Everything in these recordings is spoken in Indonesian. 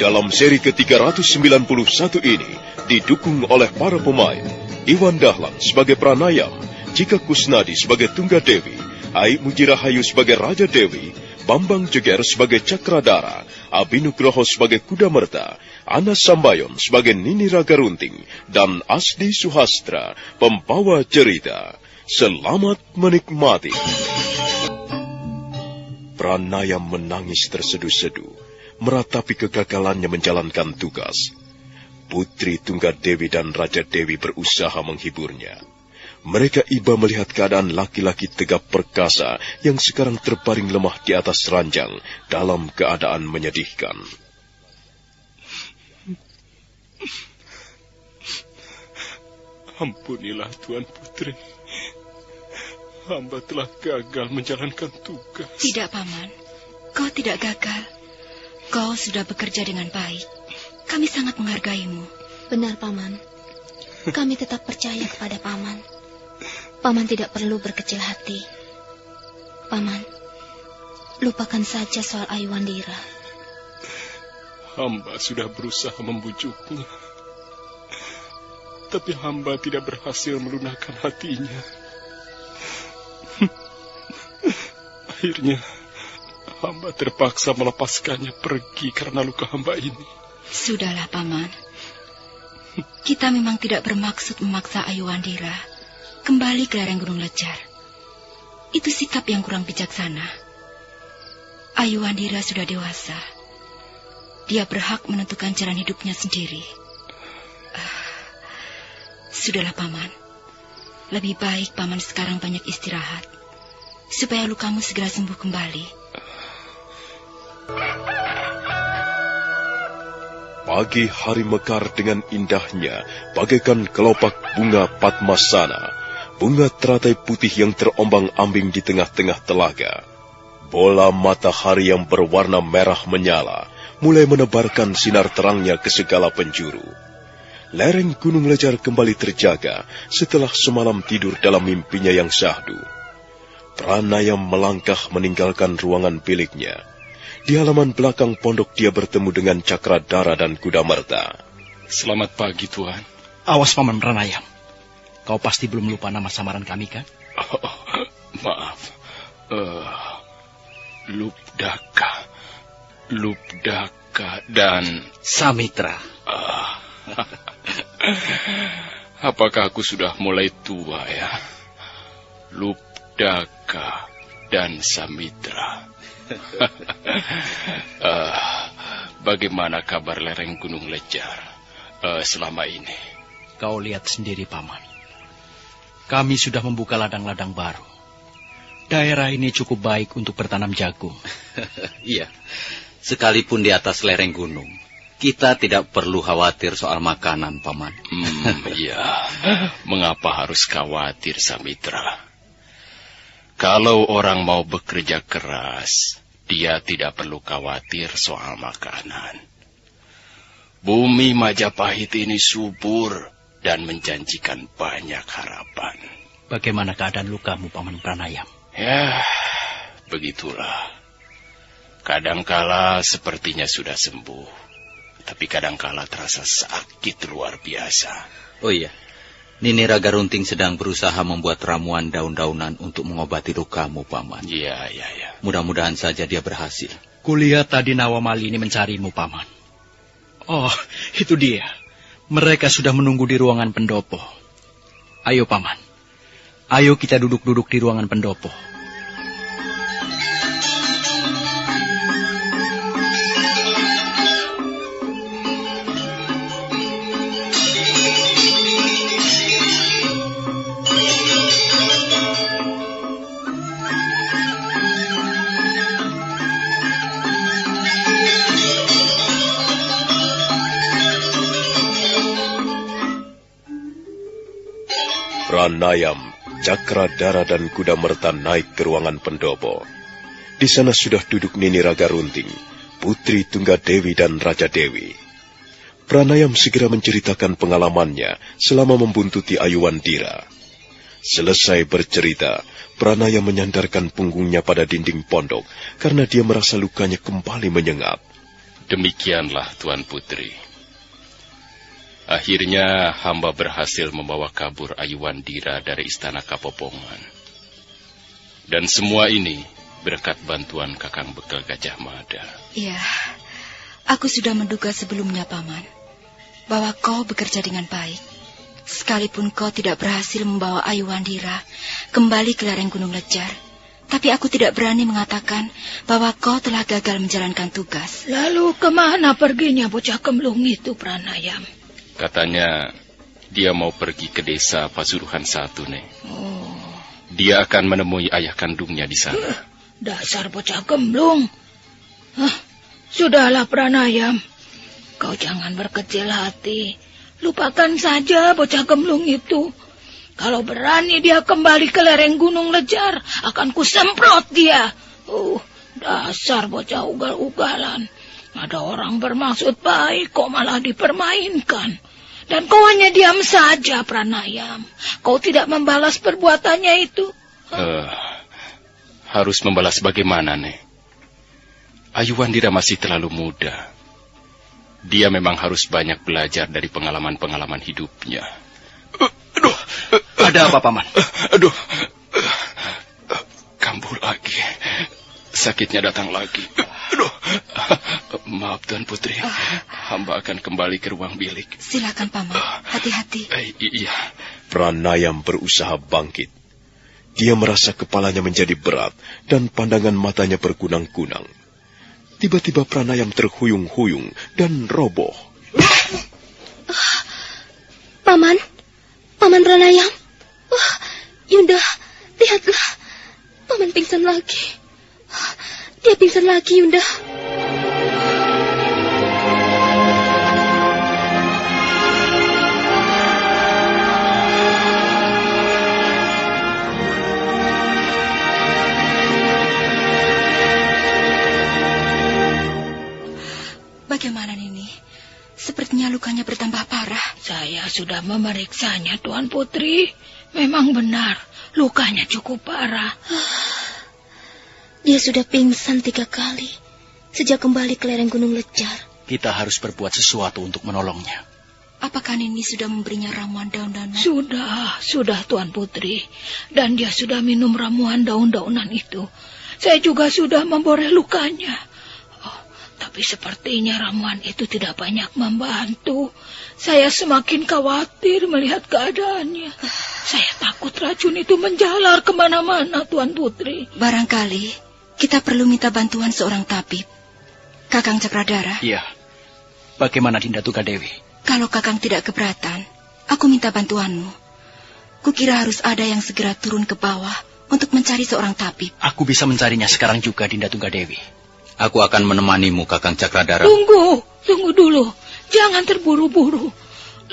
Dalam seri ke-391 ini didukung oleh para pemain Iwan Dahlan sebagai Pranayam, Cika Kusnadi sebagai Tunggadewi, Ai Mujirahayu sebagai Raja Dewi, Bambang Jeger sebagai Cakradara, Abi Nugroho sebagai Kudamerta, Ana Sambayon sebagai Nini Ragarunting, dan Asdi Suhastra, pembawa cerita. Selamat menikmati. Pranayam menangis terseduh-seduh, meratapi kegagalannya menjalankan tugas. Putri Tunggadewi dan Raja Dewi berusaha menghiburnya. Mereka iba melihat keadaan laki-laki tegap perkasa yang sekarang terbaring lemah di atas ranjang dalam keadaan menyedihkan. Ampunilah Tuan Putri. Hamba telah gagal menjalankan tugas. Tidak, Paman. Kau tidak gagal. Kau sudah bekerja dengan baik. Kami sangat menghargaimu. Benar, Paman. Kami tetap percaya kepada Paman. Paman tidak perlu berkecil hati. Paman, lupakan saja soal Aiwandira. Hamba sudah berusaha membujuknya. Tapi hamba tidak berhasil melunakkan hatinya. Akhirnya, hamba terpaksa melepaskannya pergi karena luka hamba ini. Sudahlah, Paman. Kita memang tidak bermaksud memaksa Aiwandira kembali ke lereng Gunung Lejar. Itu sikap yang kurang bijaksana. Aiwandira sudah dewasa. Dia berhak menentukan jalan hidupnya sendiri. Sudahlah, Paman. Lebih baik Paman sekarang banyak istirahat, supaya lukamu segera sembuh kembali. Pagi hari mekar dengan indahnya, bagaikan kelopak bunga Padmasana, bunga teratai putih yang terombang-ambing di tengah-tengah telaga. Bola matahari yang berwarna merah menyala, mulai menebarkan sinar terangnya ke segala penjuru. Lereng Gunung Lejar kembali terjaga setelah semalam tidur dalam mimpinya yang syahdu. Pranayam melangkah meninggalkan ruangan biliknya. Di halaman belakang pondok dia bertemu dengan Cakradara dan Kudamerta. Selamat pagi, Tuan. Awas, Paman Pranayam. Kau pasti belum lupa nama samaran kami, kan? Oh, maaf. Lubdaka dan Samitra. Apakah aku sudah mulai tua ya? Lubdaka dan Samitra. Bagaimana kabar lereng Gunung Lejar selama ini? Kau lihat sendiri, Paman. Kami sudah membuka ladang-ladang baru. Daerah ini cukup baik untuk bertanam jagung. Iya, sekalipun di atas lereng gunung, kita tidak perlu khawatir soal makanan, Paman. Iya, mengapa harus khawatir, Samitra? Kalau orang mau bekerja keras, dia tidak perlu khawatir soal makanan. Bumi Majapahit ini subur dan menjanjikan banyak harapan. Bagaimana keadaan lukamu, Paman Pranayam? Ya, begitulah. Kadangkala sepertinya sudah sembuh, tapi kadangkala terasa sakit luar biasa. Oh iya, Nini Ragarunting sedang berusaha membuat ramuan daun-daunan untuk mengobati lukamu, Paman. Iya. Mudah-mudahan saja dia berhasil. Kulihat tadi Nawamali ini mencarimu, Paman. Oh, itu dia. Mereka sudah menunggu di ruangan pendopo. Ayo, Paman. Ayo kita duduk-duduk di ruangan pendopo. Pranayam, Cakradara dan Kudamerta naik ke ruangan pendopo. Di sana sudah duduk Nini Ragarunting, Putri Tunggadewi dan Raja Dewi. Pranayam segera menceritakan pengalamannya selama membuntuti Aiwandira. Selesai bercerita, Pranayam menyandarkan punggungnya pada dinding pondok karena dia merasa lukanya kembali menyengat. Demikianlah, Tuan Putri. Akhirnya hamba berhasil membawa kabur Ayuwandira dari istana Kapopongan. Dan semua ini berkat bantuan Kakang Bekal Gajah Mada. Ya, aku sudah menduga sebelumnya, Paman, bahwa kau bekerja dengan baik. Sekalipun kau tidak berhasil membawa Ayuwandira kembali ke lereng Gunung Lejar, tapi aku tidak berani mengatakan bahwa kau telah gagal menjalankan tugas. Lalu kemana perginya bocah kemlung itu, Pranayam? Katanya dia mau pergi ke desa Pasuruhan 1, Nek. Oh. Dia akan menemui ayah kandungnya di sana. Dasar bocah gemblung. Sudahlah, Pranayam. Kau jangan berkecil hati. Lupakan saja bocah gemblung itu. Kalau berani dia kembali ke lereng Gunung Lejar, akan kusemprot dia. Dasar bocah ugal-ugalan. Ada orang bermaksud baik, kok malah dipermainkan. Dan kau hanya diam saja, Pranayam. Kau tidak membalas perbuatannya itu. Harus membalas bagaimana, Nek? Ayuwandira masih terlalu muda. Dia memang harus banyak belajar dari pengalaman-pengalaman hidupnya. Aduh, ada apa, Paman? Aduh, kambuh lagi. Sakitnya datang lagi. Aduh, maaf Tuan Putri. Hamba akan kembali ke ruang bilik. Silakan, Paman. Hati-hati. Iya. Pranayam berusaha bangkit. Dia merasa kepalanya menjadi berat dan pandangan matanya berkunang-kunang. Tiba-tiba Pranayam terhuyung-huyung dan roboh. Paman Pranayam. Yunda, lihatlah. Paman pingsan lagi. Dia pingsan lagi, Yunda. Bagaimana, Nini? Sepertinya lukanya bertambah parah. Saya sudah memeriksanya, Tuan Putri. Memang benar, lukanya cukup parah. Dia sudah pingsan 3 kali sejak kembali ke lereng Gunung Lejar. Kita harus berbuat sesuatu untuk menolongnya. Apakah Nini sudah memberinya ramuan daun-daunan? Sudah Tuan Putri. Dan dia sudah minum ramuan daun-daunan itu. Saya juga sudah memboreh lukanya. Tapi sepertinya ramuan itu tidak banyak membantu. Saya semakin khawatir melihat keadaannya. Saya takut racun itu menjalar kemana-mana, Tuan Putri. Barangkali kita perlu minta bantuan seorang tabib. Kakang Cakradara. Iya. Bagaimana Dinda Tunggadewi? Kalau Kakang tidak keberatan, aku minta bantuanmu. Kukira harus ada yang segera turun ke bawah untuk mencari seorang tabib. Aku bisa mencarinya sekarang juga, Dinda Tunggadewi. Aku akan menemanimu, Kakang Cakradara. Tunggu dulu. Jangan terburu-buru.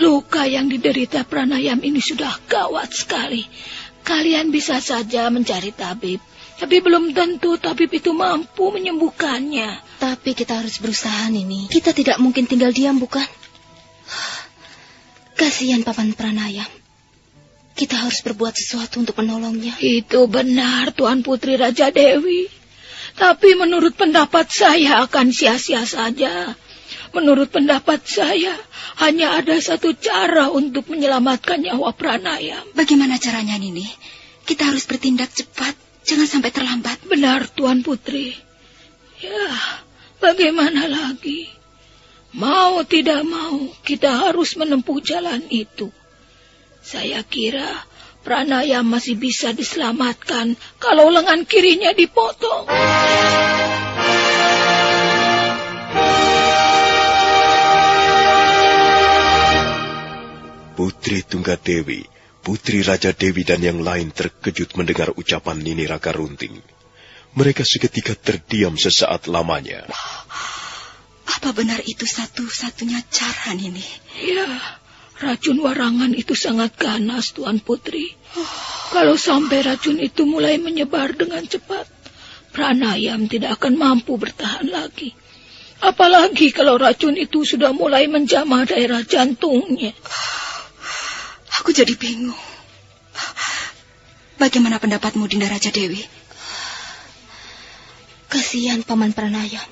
Luka yang diderita Pranayam ini sudah gawat sekali. Kalian bisa saja mencari tabib. Tapi belum tentu tabib itu mampu menyembuhkannya. Tapi kita harus berusaha, Nini. Kita tidak mungkin tinggal diam, bukan? Kasihan Paman Pranayam. Kita harus berbuat sesuatu untuk menolongnya. Itu benar, Tuan Putri Raja Dewi. Tapi menurut pendapat saya akan sia-sia saja. Menurut pendapat saya, hanya ada satu cara untuk menyelamatkan nyawa Pranayam. Bagaimana caranya, Nini? Kita harus bertindak cepat. Jangan sampai terlambat. Benar, Tuan Putri. Ya, bagaimana lagi? Mau tidak mau, kita harus menempuh jalan itu. Saya kira Pranayam masih bisa diselamatkan kalau lengan kirinya dipotong. Putri Tunggadewi, Putri Raja Dewi dan yang lain terkejut mendengar ucapan Nini Raka Runting. Mereka seketika terdiam sesaat lamanya. Apa benar itu satu-satunya cara, Nini? Ya, racun warangan itu sangat ganas, Tuan Putri. Kalau sampai racun itu mulai menyebar dengan cepat, Pranayam tidak akan mampu bertahan lagi. Apalagi kalau racun itu sudah mulai menjamah daerah jantungnya. Aku jadi bingung. Bagaimana pendapatmu, Dinda Raja Dewi? Kasihan Paman Pranayam.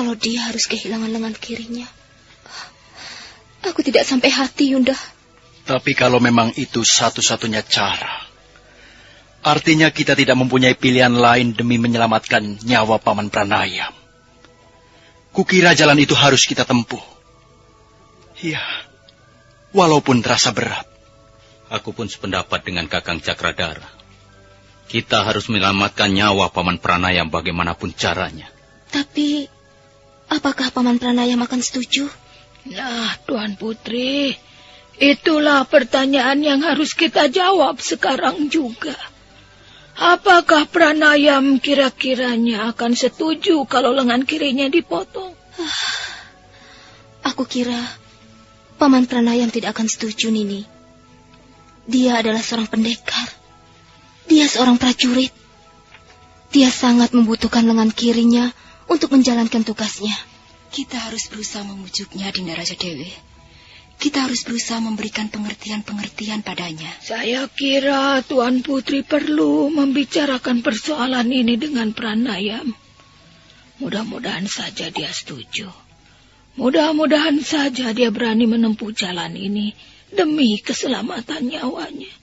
kalau dia harus kehilangan lengan kirinya. Aku tidak sampai hati, Yunda. Tapi kalau memang itu satu-satunya cara, artinya kita tidak mempunyai pilihan lain demi menyelamatkan nyawa Paman Pranayam. Kukira jalan itu harus kita tempuh. Ya, walaupun terasa berat. Aku pun sependapat dengan Kakang Cakradara. Kita harus menyelamatkan nyawa Paman Pranayam bagaimanapun caranya. Tapi, apakah Paman Pranayam akan setuju? Nah, Tuan Putri, itulah pertanyaan yang harus kita jawab sekarang juga. Apakah Pranayam kira-kiranya akan setuju kalau lengan kirinya dipotong? Aku kira Paman Pranayam tidak akan setuju, Nini. Dia adalah seorang pendekar. Dia seorang prajurit. Dia sangat membutuhkan lengan kirinya untuk menjalankan tugasnya. Kita harus berusaha memujuknya, Dinda Raja Dewi. Kita harus berusaha memberikan pengertian-pengertian padanya. Saya kira Tuan Putri perlu membicarakan persoalan ini dengan Pranayam. Mudah-mudahan saja dia setuju. Mudah-mudahan saja dia berani menempuh jalan ini demi keselamatan nyawanya.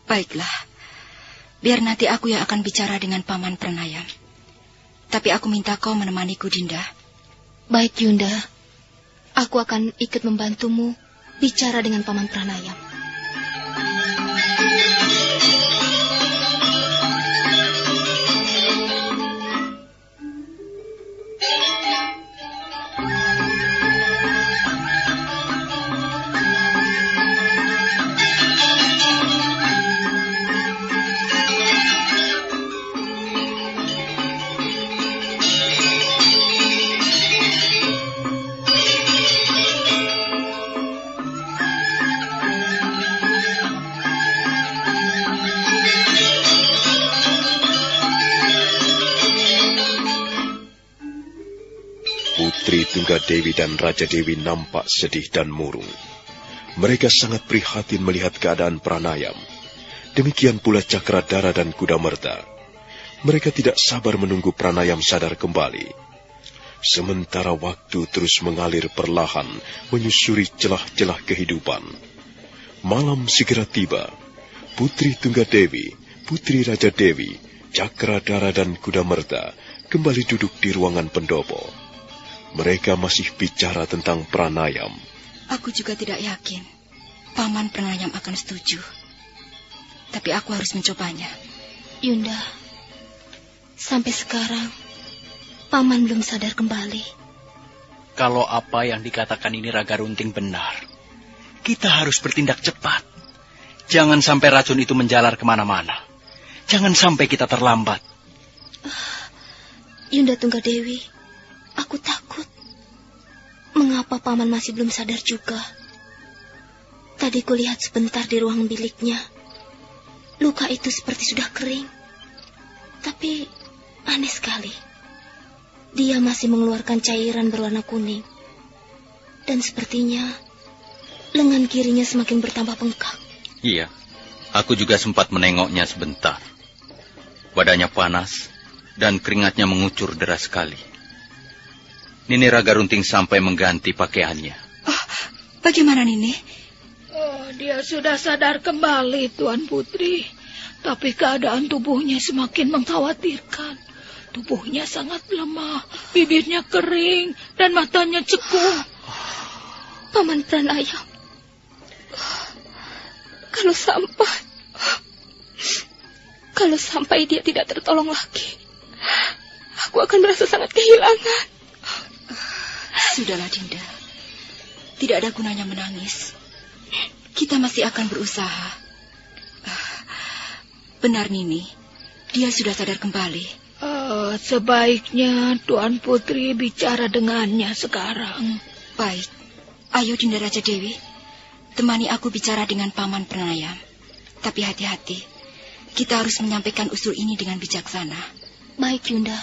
Baiklah, biar nanti aku yang akan bicara dengan Paman Pranayam. Tapi aku minta kau menemaniku, Dinda. Baik, Yunda. Aku akan ikut membantumu bicara dengan Paman Pranayam. Putri Tunggadewi dan Raja Dewi nampak sedih dan murung. Mereka sangat prihatin melihat keadaan Pranayam. Demikian pula Cakradara dan Kudamerta. Mereka tidak sabar menunggu Pranayam sadar kembali. Sementara waktu terus mengalir perlahan menyusuri celah-celah kehidupan. Malam segera tiba. Putri Tunggadewi, Putri Raja Dewi, Cakradara dan Kudamerta kembali duduk di ruangan pendopo. Mereka masih bicara tentang Pranayam. Aku juga tidak yakin Paman Pranayam akan setuju. Tapi aku harus mencobanya. Yunda, sampai sekarang Paman belum sadar kembali. Kalau apa yang dikatakan ini Raga Runting benar, kita harus bertindak cepat. Jangan sampai racun itu menjalar kemana-mana. Jangan sampai kita terlambat. Yunda Tunggadewi, aku takut. Mengapa Paman masih belum sadar juga? Tadi kulihat sebentar di ruang biliknya. Luka itu seperti sudah kering. Tapi aneh sekali. Dia masih mengeluarkan cairan berwarna kuning. Dan sepertinya lengan kirinya semakin bertambah bengkak. Iya, aku juga sempat menengoknya sebentar. Badannya panas dan keringatnya mengucur deras sekali. Nini Raga Runting sampai mengganti pakaiannya. Oh, bagaimana Nini? Oh, dia sudah sadar kembali, Tuan Putri. Tapi keadaan tubuhnya semakin mengkhawatirkan. Tubuhnya sangat lemah, bibirnya kering, dan matanya cekung. Paman Pranayam, kalau sampai dia tidak tertolong lagi, aku akan merasa sangat kehilangan. Sudahlah, Dinda. Tidak ada gunanya menangis. Kita masih akan berusaha. Benar, Nini. Dia sudah sadar kembali. Sebaiknya Tuan Putri bicara dengannya sekarang. Baik. Ayo, Dinda Raja Dewi. Temani aku bicara dengan Paman Pranayam. Tapi hati-hati. Kita harus menyampaikan usul ini dengan bijaksana. Baik, Yunda.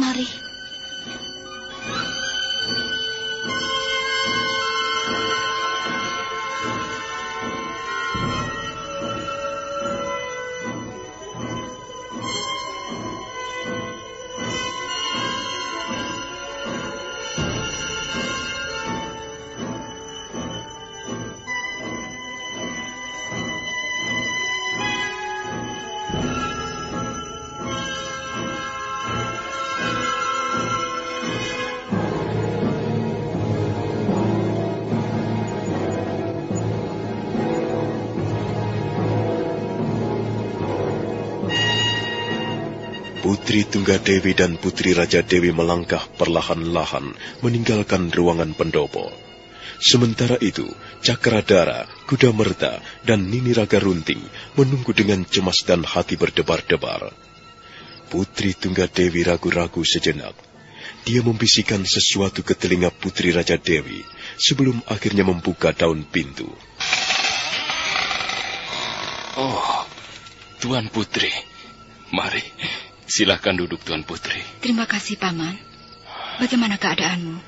Mari. Putri Tunggadewi dan Putri Raja Dewi melangkah perlahan-lahan meninggalkan ruangan pendopo. Sementara itu, Cakradara, Kuda Merta, dan Nini Raga Runting menunggu dengan cemas dan hati berdebar-debar. Putri Tunggadewi ragu-ragu sejenak. Dia membisikkan sesuatu ke telinga Putri Raja Dewi sebelum akhirnya membuka daun pintu. Oh, Tuan Putri, mari. Silahkan duduk, Tuan Putri. Terima kasih, Paman. Bagaimana keadaanmu?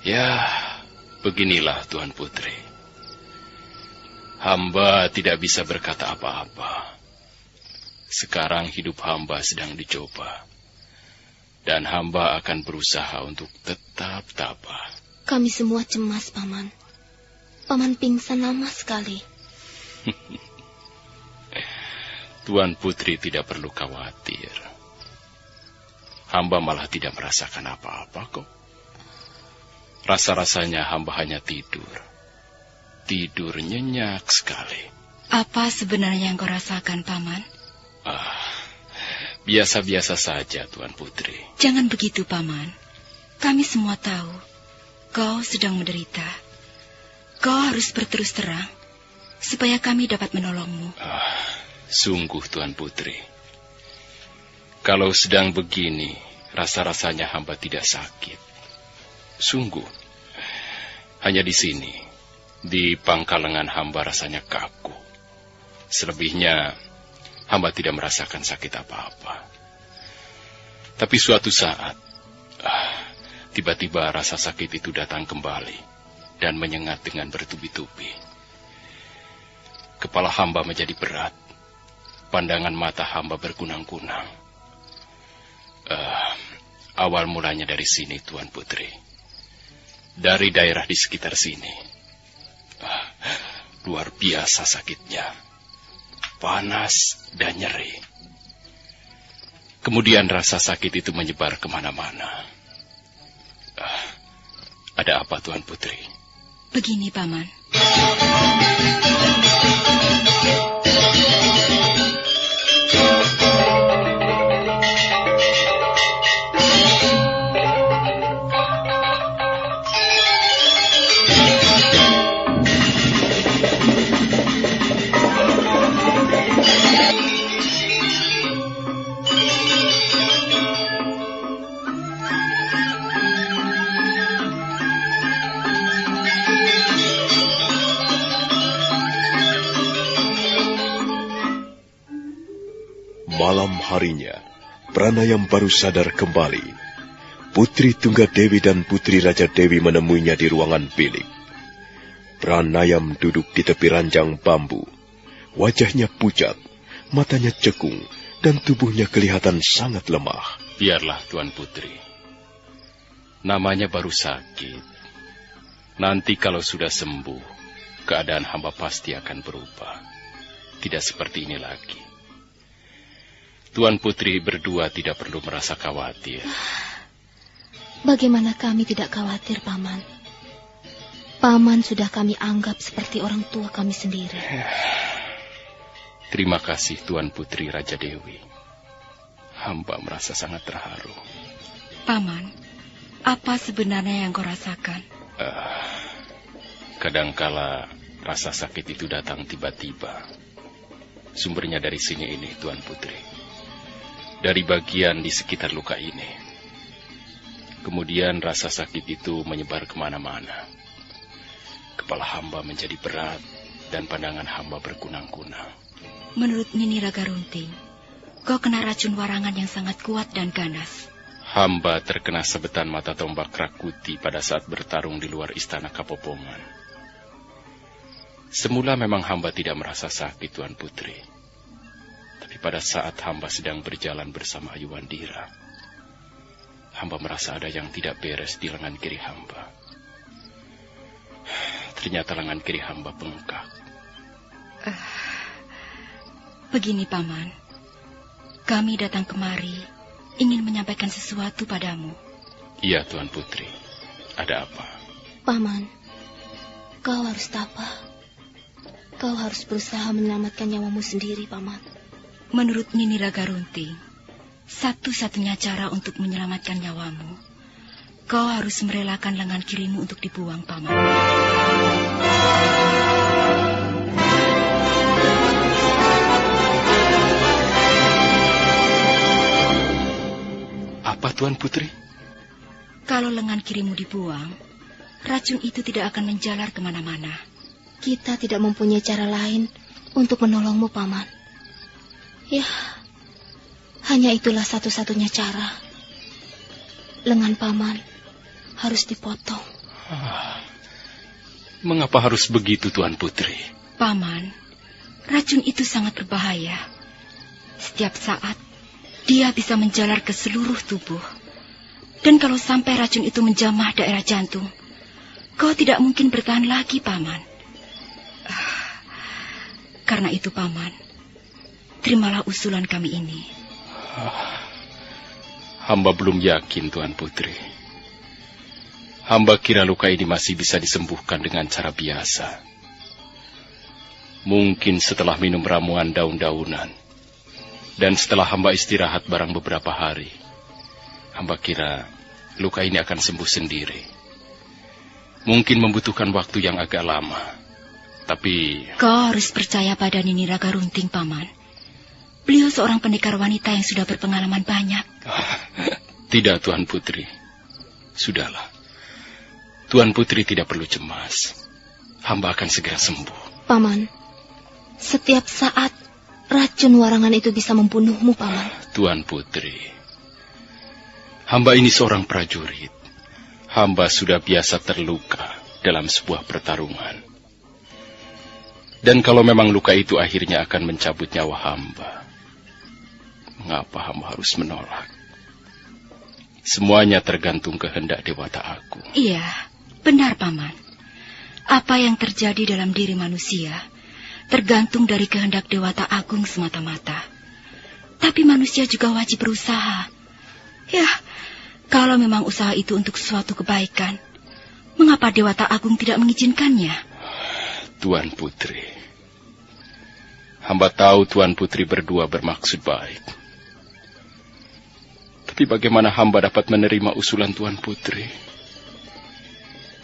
Ya, beginilah, Tuan Putri. Hamba tidak bisa berkata apa-apa. Sekarang hidup hamba sedang dicoba. Dan hamba akan berusaha untuk tetap tabah. Kami semua cemas, Paman. Paman pingsan lama sekali. Tuan Putri tidak perlu khawatir. Hamba malah tidak merasakan apa-apa kok. Rasa-rasanya hamba hanya tidur. Tidur nyenyak sekali. Apa sebenarnya yang kau rasakan, Paman? Biasa-biasa saja, Tuan Putri. Jangan begitu, Paman. Kami semua tahu kau sedang menderita. Kau harus berterus terang supaya kami dapat menolongmu. Sungguh, Tuan Putri. Kalau sedang begini, rasa-rasanya hamba tidak sakit. Sungguh, hanya di sini, di pangkal lengan hamba rasanya kaku. Selebihnya, hamba tidak merasakan sakit apa-apa. Tapi suatu saat, tiba-tiba rasa sakit itu datang kembali dan menyengat dengan bertubi-tubi. Kepala hamba menjadi berat, pandangan mata hamba berkunang-kunang. Awal mulanya dari sini, Tuan Putri. Dari daerah di sekitar sini. Luar biasa sakitnya. Panas dan nyeri. Kemudian rasa sakit itu menyebar kemana-mana. Ada apa, Tuan Putri? Begini, Paman. Malam harinya, Pranayam baru sadar kembali. Putri Tunggadewi dan Putri Raja Dewi menemuinya di ruangan bilik. Pranayam duduk di tepi ranjang bambu. Wajahnya pucat, matanya cekung, dan tubuhnya kelihatan sangat lemah. Biarlah, Tuan Putri. Namanya baru sakit. Nanti kalau sudah sembuh, keadaan hamba pasti akan berubah. Tidak seperti ini lagi. Tuan Putri berdua tidak perlu merasa khawatir. Bagaimana kami tidak khawatir, Paman? Paman sudah kami anggap seperti orang tua kami sendiri. Terima kasih, Tuan Putri Raja Dewi. Hamba merasa sangat terharu. Paman, apa sebenarnya yang kau rasakan? Kadangkala rasa sakit itu datang tiba-tiba. Sumbernya dari sini ini, Tuan Putri. Dari bagian di sekitar luka ini. Kemudian rasa sakit itu menyebar kemana-mana. Kepala hamba menjadi berat dan pandangan hamba berkunang-kunang. Menurut Nini Raga Runting, kau kena racun warangan yang sangat kuat dan ganas. Hamba terkena sabetan mata tombak Rakuti pada saat bertarung di luar istana Kapopongan. Semula memang hamba tidak merasa sakit, Tuan Putri. Tapi pada saat hamba sedang berjalan bersama Ayuwandira, hamba merasa ada yang tidak beres di lengan kiri hamba. Ternyata lengan kiri hamba bengkak. Begini, Paman. Kami datang kemari ingin menyampaikan sesuatu padamu. Iya, Tuan Putri. Ada apa? Paman, kau harus tabah. Kau harus berusaha menyelamatkan nyawamu sendiri, Paman. Menurut Nini Raga Runting, satu-satunya cara untuk menyelamatkan nyawamu, kau harus merelakan lengan kirimu untuk dibuang, Paman. Apa, Tuan Putri? Kalau lengan kirimu dibuang, racun itu tidak akan menjalar kemana-mana. Kita tidak mempunyai cara lain untuk menolongmu, Paman. Ya, hanya itulah satu-satunya cara. Lengan Paman harus dipotong. Mengapa harus begitu, Tuan Putri? Paman, racun itu sangat berbahaya. Setiap saat, dia bisa menjalar ke seluruh tubuh. Dan kalau sampai racun itu menjamah daerah jantung, kau tidak mungkin bertahan lagi, Paman. Karena itu, Paman, terimalah usulan kami ini. Hamba belum yakin, Tuan Putri. Hamba kira luka ini masih bisa disembuhkan dengan cara biasa. Mungkin setelah minum ramuan daun-daunan, dan setelah hamba istirahat barang beberapa hari, hamba kira luka ini akan sembuh sendiri. Mungkin membutuhkan waktu yang agak lama, tapi... Kau harus percaya pada Nini Raga Runting, Paman. Beliau seorang pendekar wanita yang sudah berpengalaman banyak. Tidak, Tuan Putri. Sudahlah. Tuan Putri tidak perlu cemas. Hamba akan segera sembuh. Paman, setiap saat racun warangan itu bisa membunuhmu, Paman. Tuan Putri, hamba ini seorang prajurit. Hamba sudah biasa terluka dalam sebuah pertarungan. Dan kalau memang luka itu akhirnya akan mencabut nyawa hamba, mengapa hamba harus menolak? Semuanya tergantung kehendak Dewata Agung. Iya, benar, Paman. Apa yang terjadi dalam diri manusia tergantung dari kehendak Dewata Agung semata-mata. Tapi manusia juga wajib berusaha. Ya, kalau memang usaha itu untuk suatu kebaikan, mengapa Dewata Agung tidak mengizinkannya? Tuan Putri, hamba tahu Tuan Putri berdua bermaksud baik. Tapi bagaimana hamba dapat menerima usulan Tuan Putri?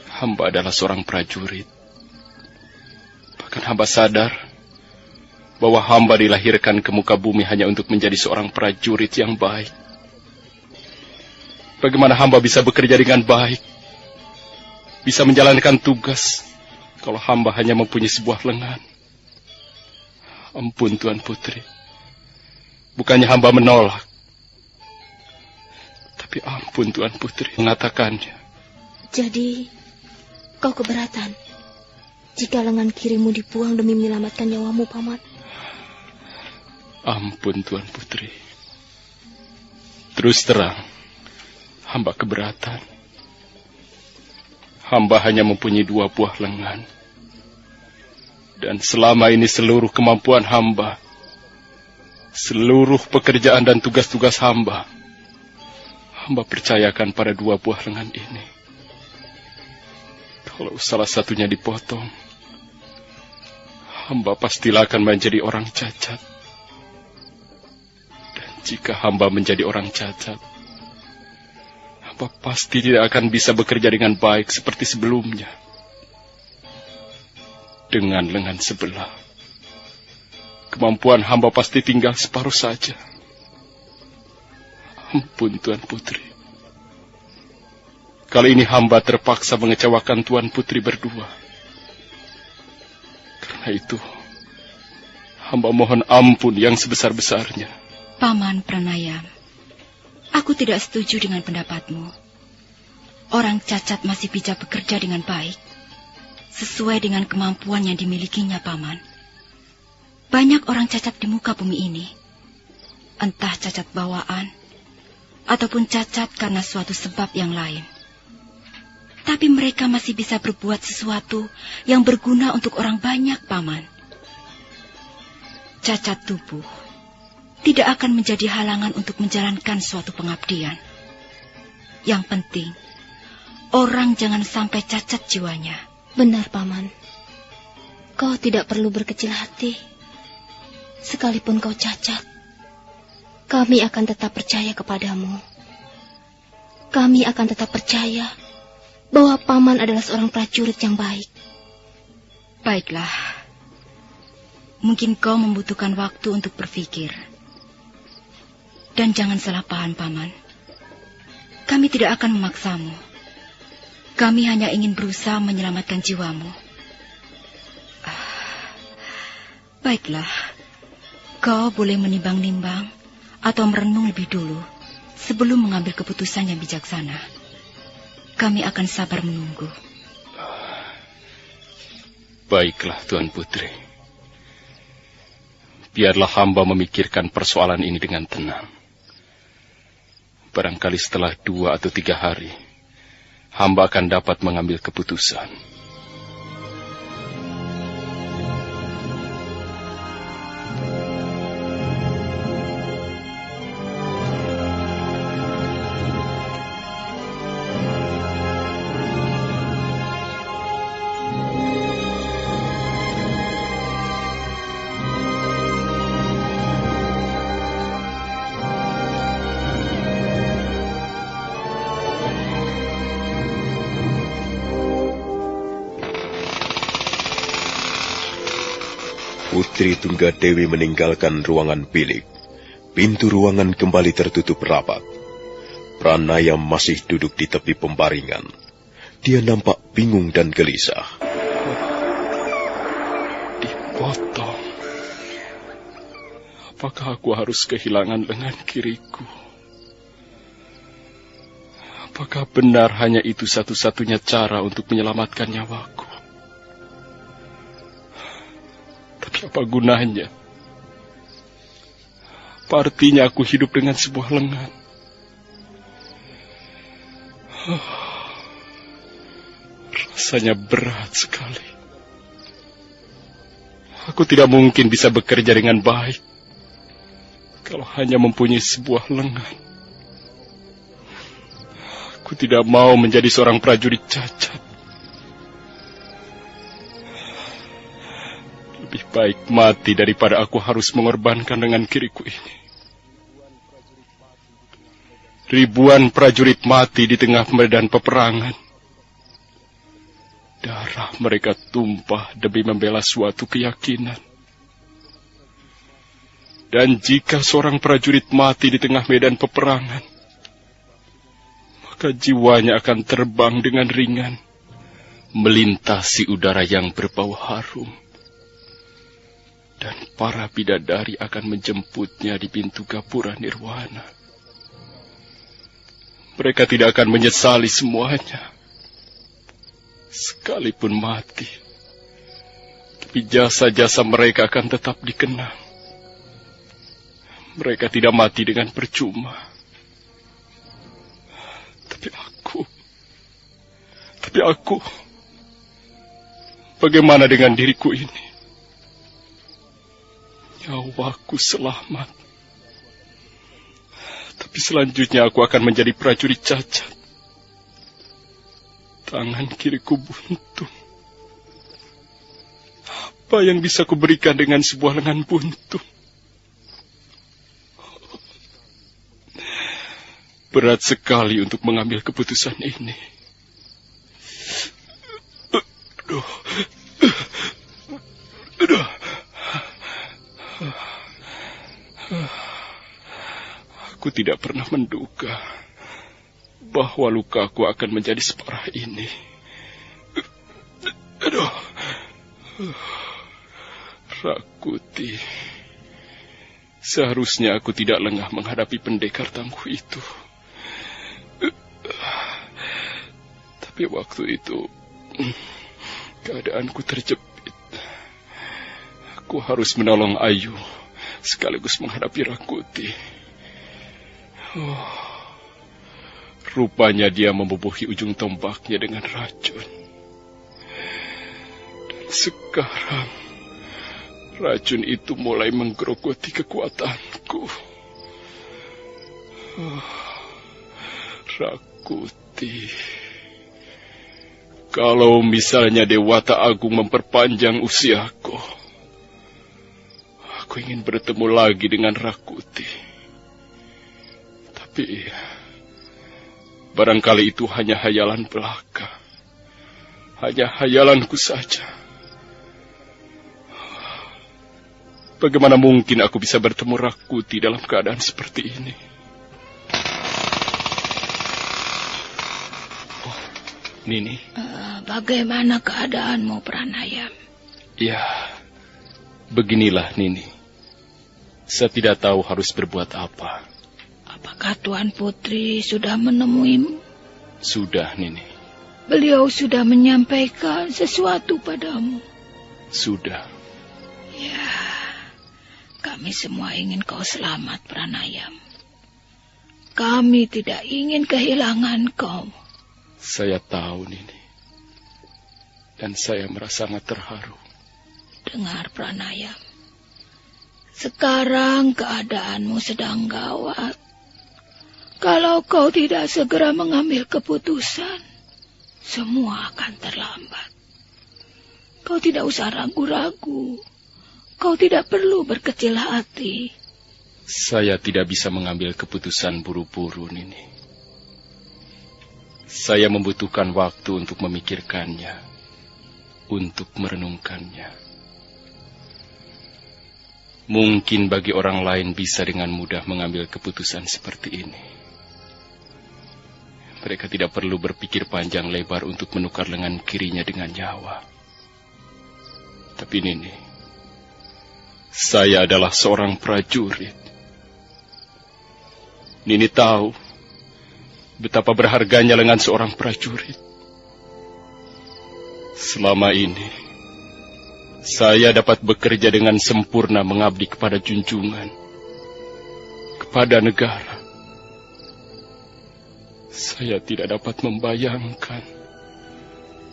Hamba adalah seorang prajurit. Bahkan hamba sadar bahwa hamba dilahirkan ke muka bumi hanya untuk menjadi seorang prajurit yang baik. Bagaimana hamba bisa bekerja dengan baik, bisa menjalankan tugas, kalau hamba hanya mempunyai sebuah lengan? Ampun, Tuan Putri. Bukannya hamba menolak. Tapi ampun, Tuan Putri, mengatakannya. Jadi, kau keberatan jika lengan kirimu dibuang demi menyelamatkan nyawamu, Paman? Ampun, Tuan Putri. Terus terang, hamba keberatan. Hamba hanya mempunyai 2 buah lengan. Dan selama ini seluruh kemampuan hamba, seluruh pekerjaan dan tugas-tugas hamba percayakan pada 2 buah lengan ini. Kalau salah satunya dipotong, hamba pastilah akan menjadi orang cacat. Dan jika hamba menjadi orang cacat, hamba pasti tidak akan bisa bekerja dengan baik seperti sebelumnya. Dengan lengan sebelah, kemampuan hamba pasti tinggal separuh saja. Ampun, Tuan Putri. Kali ini hamba terpaksa mengecewakan Tuan Putri berdua. Karena itu, hamba mohon ampun yang sebesar-besarnya. Paman Pranayam, aku tidak setuju dengan pendapatmu. Orang cacat masih bisa bekerja dengan baik, sesuai dengan kemampuan yang dimilikinya, Paman. Banyak orang cacat di muka bumi ini, entah cacat bawaan, ataupun cacat karena suatu sebab yang lain. Tapi mereka masih bisa berbuat sesuatu yang berguna untuk orang banyak, Paman. Cacat tubuh tidak akan menjadi halangan untuk menjalankan suatu pengabdian. Yang penting, orang jangan sampai cacat jiwanya. Benar, Paman. Kau tidak perlu berkecil hati. Sekalipun kau cacat, kami akan tetap percaya kepadamu. Kami akan tetap percaya bahwa Paman adalah seorang prajurit yang baik. Baiklah. Mungkin kau membutuhkan waktu untuk berpikir. Dan jangan salah paham, Paman. Kami tidak akan memaksamu. Kami hanya ingin berusaha menyelamatkan jiwamu. Baiklah. Kau boleh menimbang-nimbang atau merenung lebih dulu sebelum mengambil keputusan yang bijaksana. Kami akan sabar menunggu. Baiklah, Tuan Putri. Biarlah hamba memikirkan persoalan ini dengan tenang. Barangkali setelah 2 atau 3 hari, hamba akan dapat mengambil keputusan. Putri Tunggadewi meninggalkan ruangan bilik. Pintu ruangan kembali tertutup rapat. Pranaya masih duduk di tepi pembaringan. Dia nampak bingung dan gelisah. Dipotong. Apakah aku harus kehilangan lengan kiriku? Apakah benar hanya itu satu-satunya cara untuk menyelamatkan nyawaku? Tapi apa gunanya? Apa artinya aku hidup dengan sebuah lengan? Rasanya berat sekali. Aku tidak mungkin bisa bekerja dengan baik kalau hanya mempunyai sebuah lengan. Aku tidak mau menjadi seorang prajurit cacat. Lebih baik mati daripada aku harus mengorbankan lengan kiriku ini. Ribuan prajurit mati di tengah medan peperangan. Darah mereka tumpah demi membela suatu keyakinan. Dan jika seorang prajurit mati di tengah medan peperangan, maka jiwanya akan terbang dengan ringan, melintasi udara yang berbau harum. Dan para bidadari akan menjemputnya di pintu gapura nirwana. Mereka tidak akan menyesali semuanya. Sekalipun mati, tapi jasa-jasa mereka akan tetap dikenang. Mereka tidak mati dengan percuma. Tapi aku, bagaimana dengan diriku ini? Nyawaku selamat. Tapi selanjutnya aku akan menjadi prajurit cacat. Tangan kiriku buntung. Apa yang bisa kuberikan dengan sebuah lengan buntung? Berat sekali untuk mengambil keputusan ini. Aku tidak pernah menduga bahwa lukaku akan menjadi separah ini. Rakuti, seharusnya aku tidak lengah menghadapi pendekar tangguh itu. Tapi waktu itu, keadaanku terjepit. Aku harus menolong Ayu, sekaligus menghadapi Rakuti. Rupanya dia membubuhi ujung tombaknya dengan racun. Dan sekarang, racun itu mulai menggerogoti kekuatanku. Rakuti, kalau misalnya Dewata Agung memperpanjang usiaku, aku ingin bertemu lagi dengan Rakuti. Tapi barangkali itu hanya hayalan belaka. Hanya hayalanku saja. Bagaimana mungkin aku bisa bertemu Rakuti dalam keadaan seperti ini? Oh, Nini. Bagaimana keadaanmu, Pranayam? Ya, beginilah, Nini. Saya tidak tahu harus berbuat apa. Apakah Tuan Putri sudah menemuimu? Sudah, Nini. Beliau sudah menyampaikan sesuatu padamu? Sudah. Ya, kami semua ingin kau selamat, Pranayam. Kami tidak ingin kehilangan kau. Saya tahu, Nini. Dan saya merasa sangat terharu. Dengar, Pranayam. Sekarang keadaanmu sedang gawat. Kalau kau tidak segera mengambil keputusan, semua akan terlambat. Kau tidak usah ragu-ragu. Kau tidak perlu berkecil hati. Saya tidak bisa mengambil keputusan buru-buru, Nini. Saya membutuhkan waktu untuk memikirkannya, untuk merenungkannya. Mungkin bagi orang lain bisa dengan mudah mengambil keputusan seperti ini. Mereka tidak perlu berpikir panjang lebar untuk menukar lengan kirinya dengan nyawa. Tapi Nini, saya adalah seorang prajurit. Nini tahu betapa berharganya lengan seorang prajurit. Selama ini, saya dapat bekerja dengan sempurna mengabdi kepada junjungan, kepada negara. Saya tidak dapat membayangkan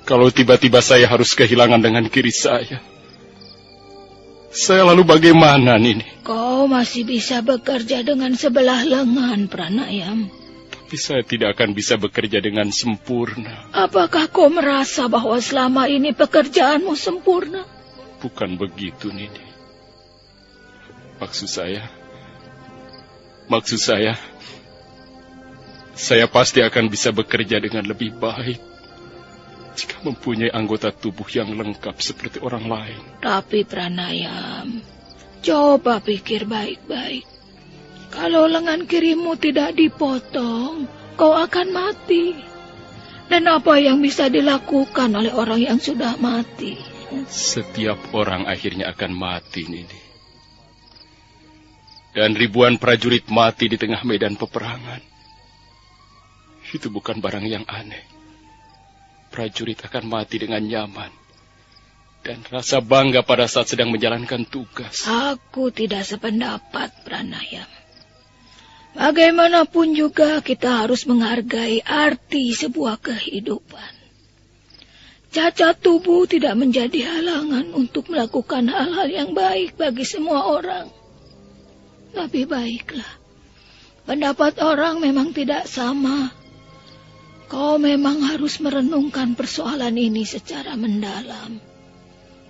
kalau tiba-tiba saya harus kehilangan lengan kiri saya. Saya lalu bagaimana, Nini? Kau masih bisa bekerja dengan sebelah lengan, Pranayam. Tapi saya tidak akan bisa bekerja dengan sempurna. Apakah kau merasa bahwa selama ini pekerjaanmu sempurna? Bukan begitu, Nini. Maksud saya pasti akan bisa bekerja dengan lebih baik jika mempunyai anggota tubuh yang lengkap seperti orang lain. Tapi Pranayam, coba pikir baik-baik. Kalau lengan kirimu tidak dipotong, kau akan mati. Dan apa yang bisa dilakukan oleh orang yang sudah mati? Setiap orang akhirnya akan mati, Nini. Dan ribuan prajurit mati di tengah medan peperangan. Itu bukan barang yang aneh. Prajurit akan mati dengan nyaman. Dan rasa bangga pada saat sedang menjalankan tugas. Aku tidak sependapat, Pranayam. Bagaimanapun juga kita harus menghargai arti sebuah kehidupan. Cacat tubuh tidak menjadi halangan untuk melakukan hal-hal yang baik bagi semua orang. Tapi baiklah, pendapat orang memang tidak sama. Kau memang harus merenungkan persoalan ini secara mendalam.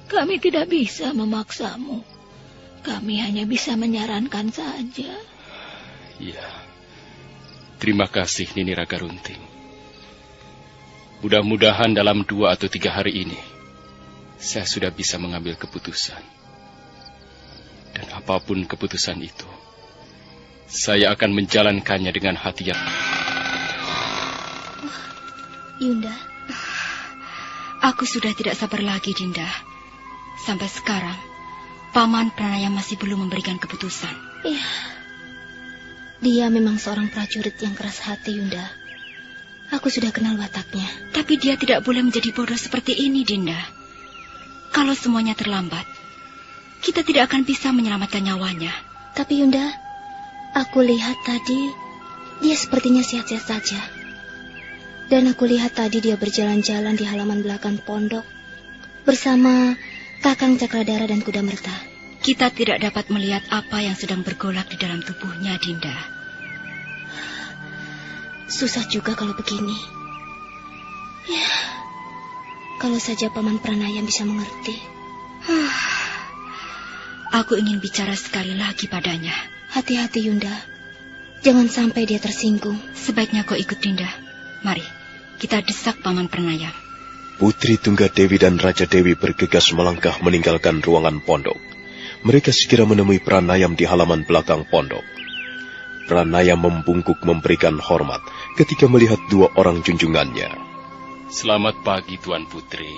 Kami tidak bisa memaksamu. Kami hanya bisa menyarankan saja. Ya, terima kasih Nini Ragarunting. Mudah-mudahan dalam 2 atau 3 hari ini, saya sudah bisa mengambil keputusan. Dan apapun keputusan itu, saya akan menjalankannya dengan hati yang... Yunda. Aku sudah tidak sabar lagi, Dinda. Sampai sekarang, Paman Pranayam masih belum memberikan keputusan. Iya. Dia memang seorang prajurit yang keras hati, Yunda. Aku sudah kenal wataknya. Tapi dia tidak boleh menjadi bodoh seperti ini, Dinda. Kalau semuanya terlambat, kita tidak akan bisa menyelamatkan nyawanya. Tapi Yunda, aku lihat tadi dia sepertinya sehat-sehat saja. Dan aku lihat tadi dia berjalan-jalan di halaman belakang pondok bersama Kakang Cakradara dan Kuda Merta. Kita tidak dapat melihat apa yang sedang bergolak di dalam tubuhnya, Dinda. Susah juga kalau begini. Ya, kalau saja Paman Pranayam bisa mengerti. Aku ingin bicara sekali lagi padanya. Hati-hati, Yunda. Jangan sampai dia tersinggung. Sebaiknya kau ikut Dinda. Mari, kita desak Paman Pranayam. Putri Tunggadewi dan Raja Dewi bergegas melangkah meninggalkan ruangan pondok. Mereka segera menemui Pranayam di halaman belakang pondok. Pranayam membungkuk memberikan hormat ketika melihat dua orang junjungannya. Selamat pagi, Tuan Putri.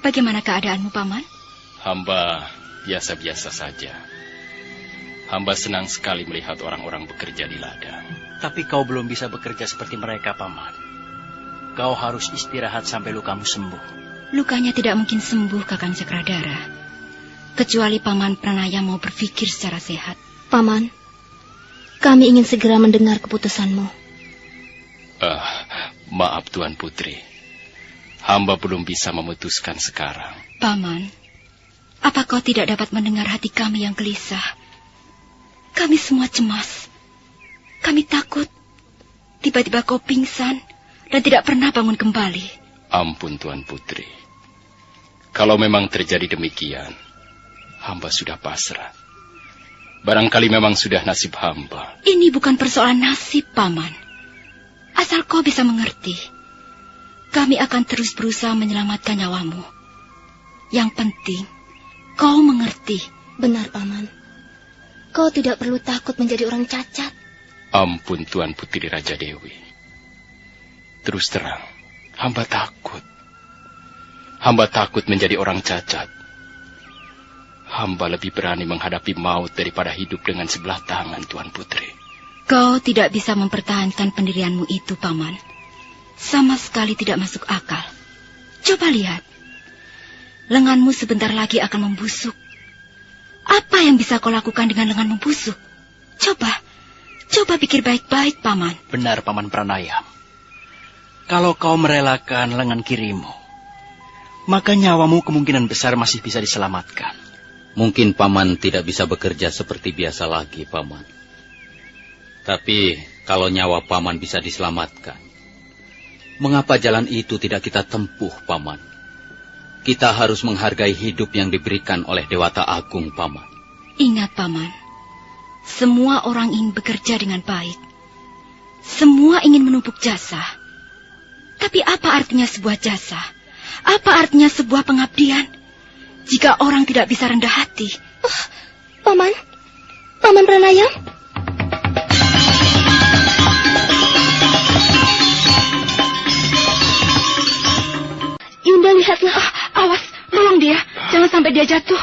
Bagaimana keadaanmu, Paman? Hamba biasa-biasa saja. Hamba senang sekali melihat orang-orang bekerja di ladang. Tapi kau belum bisa bekerja seperti mereka, Paman. Kau harus istirahat sampai lukamu sembuh. Lukanya tidak mungkin sembuh, Kakang Cakradara. Kecuali Paman Pranayam mau berpikir secara sehat. Paman, kami ingin segera mendengar keputusanmu. Maaf, Tuan Putri. Hamba belum bisa memutuskan sekarang. Paman, apa kau tidak dapat mendengar hati kami yang gelisah? Kami semua cemas. Kami takut. Tiba-tiba kau pingsan dan tidak pernah bangun kembali. Ampun, Tuan Putri. Kalau memang terjadi demikian, hamba sudah pasrah. Barangkali memang sudah nasib hamba. Ini bukan persoalan nasib, Paman. Asal kau bisa mengerti, kami akan terus berusaha menyelamatkan nyawamu. Yang penting, kau mengerti. Benar, Paman. Kau tidak perlu takut menjadi orang cacat. Ampun, Tuan Putri Raja Dewi. Terus terang, hamba takut. Hamba takut menjadi orang cacat. Hamba lebih berani menghadapi maut daripada hidup dengan sebelah tangan, Tuan Putri. Kau tidak bisa mempertahankan pendirianmu itu, Paman. Sama sekali tidak masuk akal. Coba lihat. Lenganmu sebentar lagi akan membusuk. Apa yang bisa kau lakukan dengan lengan membusuk? Coba pikir baik-baik, Paman. Benar, Paman Pranayam. Kalau kau merelakan lengan kirimu, maka nyawamu kemungkinan besar masih bisa diselamatkan. Mungkin Paman tidak bisa bekerja seperti biasa lagi, Paman. Tapi kalau nyawa Paman bisa diselamatkan, mengapa jalan itu tidak kita tempuh, Paman? Kita harus menghargai hidup yang diberikan oleh Dewata Agung, Paman. Ingat, Paman. Semua orang ingin bekerja dengan baik. Semua ingin menumpuk jasa. Tapi apa artinya sebuah jasa? Apa artinya sebuah pengabdian jika orang tidak bisa rendah hati? Paman Pranayam. Yunda, lihatlah. Awas, tolong dia. Jangan sampai dia jatuh.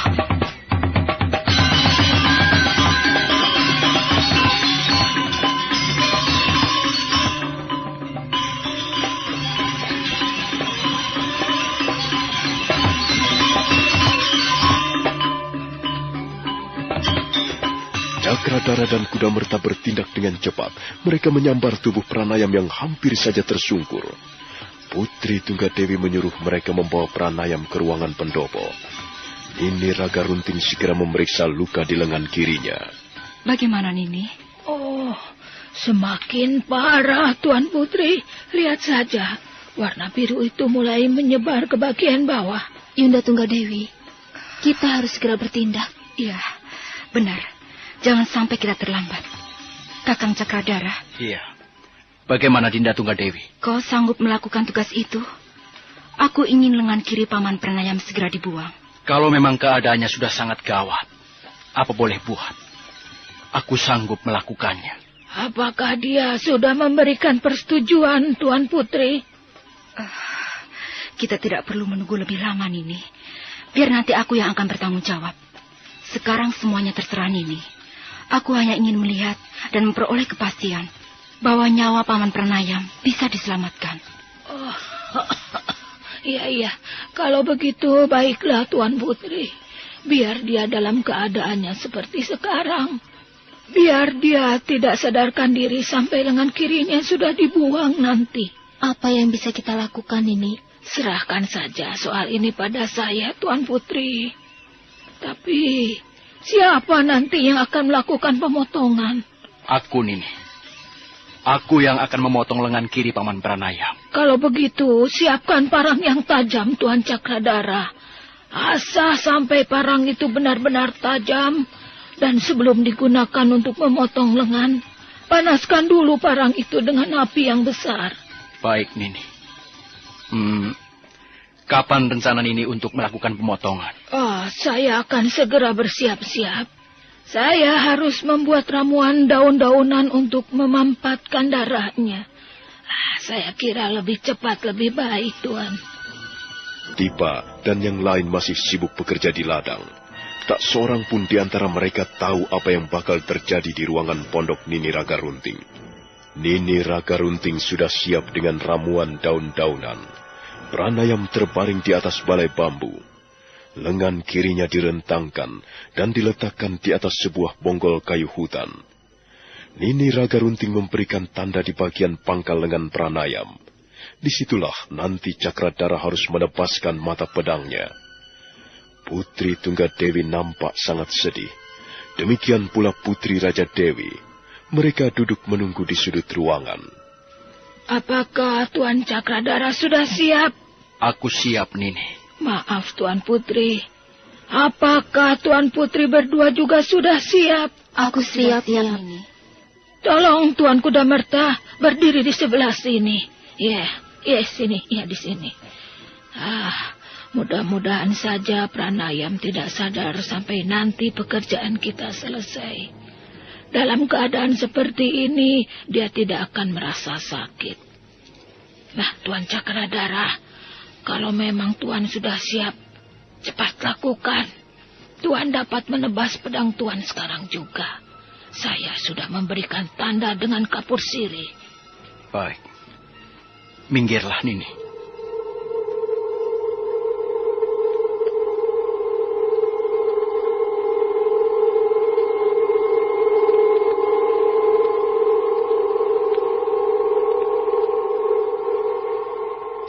Cakradara dan Kuda Merta bertindak dengan cepat. Mereka menyambar tubuh Pranayam yang hampir saja tersungkur. Putri Tunggadewi menyuruh mereka membawa Pranayam ke ruangan pendopo. Nini Raga Runting segera memeriksa luka di lengan kirinya. Bagaimana, Nini? Oh, semakin parah, Tuan Putri. Lihat saja, warna biru itu mulai menyebar ke bagian bawah. Yunda Tunggadewi, kita harus segera bertindak. Iya, benar. Jangan sampai kita terlambat. Kakang Cakradara. Iya. Bagaimana, Dinda Tunggadewi? Kau sanggup melakukan tugas itu? Aku ingin lengan kiri Paman Pranayam segera dibuang. Kalau memang keadaannya sudah sangat gawat, apa boleh buat? Aku sanggup melakukannya. Apakah dia sudah memberikan persetujuan, Tuan Putri? Kita tidak perlu menunggu lebih lama, Nini. Biar nanti aku yang akan bertanggung jawab. Sekarang semuanya terserah Nini. Aku hanya ingin melihat dan memperoleh kepastian bahwa nyawa Paman Pranayam bisa diselamatkan. Oh, iya. Kalau begitu, baiklah, Tuan Putri. Biar dia dalam keadaannya seperti sekarang. Biar dia tidak sadarkan diri sampai lengan kirinya sudah dibuang nanti. Apa yang bisa kita lakukan ini? Serahkan saja soal ini pada saya, Tuan Putri. Tapi siapa nanti yang akan melakukan pemotongan? Aku, Nini. Aku yang akan memotong lengan kiri Paman Pranayam. Kalau begitu, siapkan parang yang tajam, Tuan Cakradara. Asah sampai parang itu benar-benar tajam. Dan sebelum digunakan untuk memotong lengan, panaskan dulu parang itu dengan api yang besar. Baik, Nini. Kapan rencana Nini untuk melakukan pemotongan? Saya akan segera bersiap-siap. Saya harus membuat ramuan daun-daunan untuk memampatkan darahnya. Saya kira lebih cepat lebih baik, Tuan. Dipa dan yang lain masih sibuk bekerja di ladang. Tak seorang pun di antara mereka tahu apa yang bakal terjadi di ruangan pondok Nini Raga Runting. Nini Raga Runting sudah siap dengan ramuan daun-daunan. Pranayam terbaring di atas balai bambu. Lengan kirinya direntangkan dan diletakkan di atas sebuah bonggol kayu hutan. Nini Raga Runting memberikan tanda di bagian pangkal lengan Pranayam. Disitulah nanti Cakradara harus menebaskan mata pedangnya. Putri Tunggadewi nampak sangat sedih. Demikian pula Putri Raja Dewi. Mereka duduk menunggu di sudut ruangan. Apakah Tuan Cakradara sudah siap? Aku siap, Nini. Maaf, Tuan Putri. Apakah Tuan Putri berdua juga sudah siap? Aku siap, Nini. Tolong Tuan Kudamerta berdiri di sebelah sini. Sini, di sini. Mudah-mudahan saja Pranayam tidak sadar sampai nanti pekerjaan kita selesai. Dalam keadaan seperti ini, dia tidak akan merasa sakit. Nah, Tuan Cakradara, kalau memang Tuan sudah siap, cepat lakukan. Tuan dapat menebas pedang Tuan sekarang juga. Saya sudah memberikan tanda dengan kapur sirih. Baik. Minggirlah, Nini.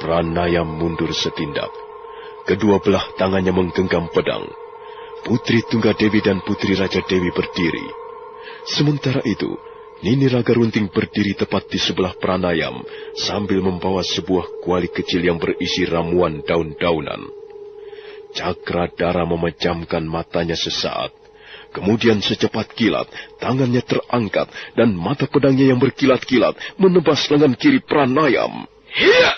Pranayam mundur setindak. Kedua belah tangannya menggenggam pedang. Putri Tunggadewi dan Putri Raja Dewi berdiri. Sementara itu, Nini Raga Runting berdiri tepat di sebelah Pranayam sambil membawa sebuah kuali kecil yang berisi ramuan daun-daunan. Cakradara memejamkan matanya sesaat. Kemudian secepat kilat, tangannya terangkat dan mata pedangnya yang berkilat-kilat menebas lengan kiri Pranayam. Hiya!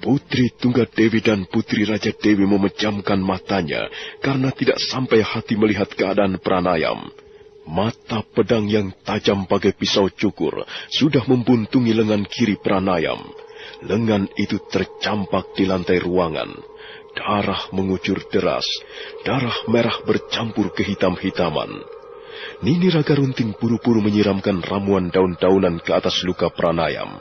Putri Tunggadewi dan Putri Raja Dewi memejamkan matanya karena tidak sampai hati melihat keadaan Pranayam. Mata pedang yang tajam bagai pisau cukur sudah membuntungi lengan kiri Pranayam. Lengan itu tercampak di lantai ruangan. Darah mengucur deras, darah merah bercampur kehitam-hitaman. Nini Raga Runting buru-buru menyiramkan ramuan daun-daunan ke atas luka Pranayam.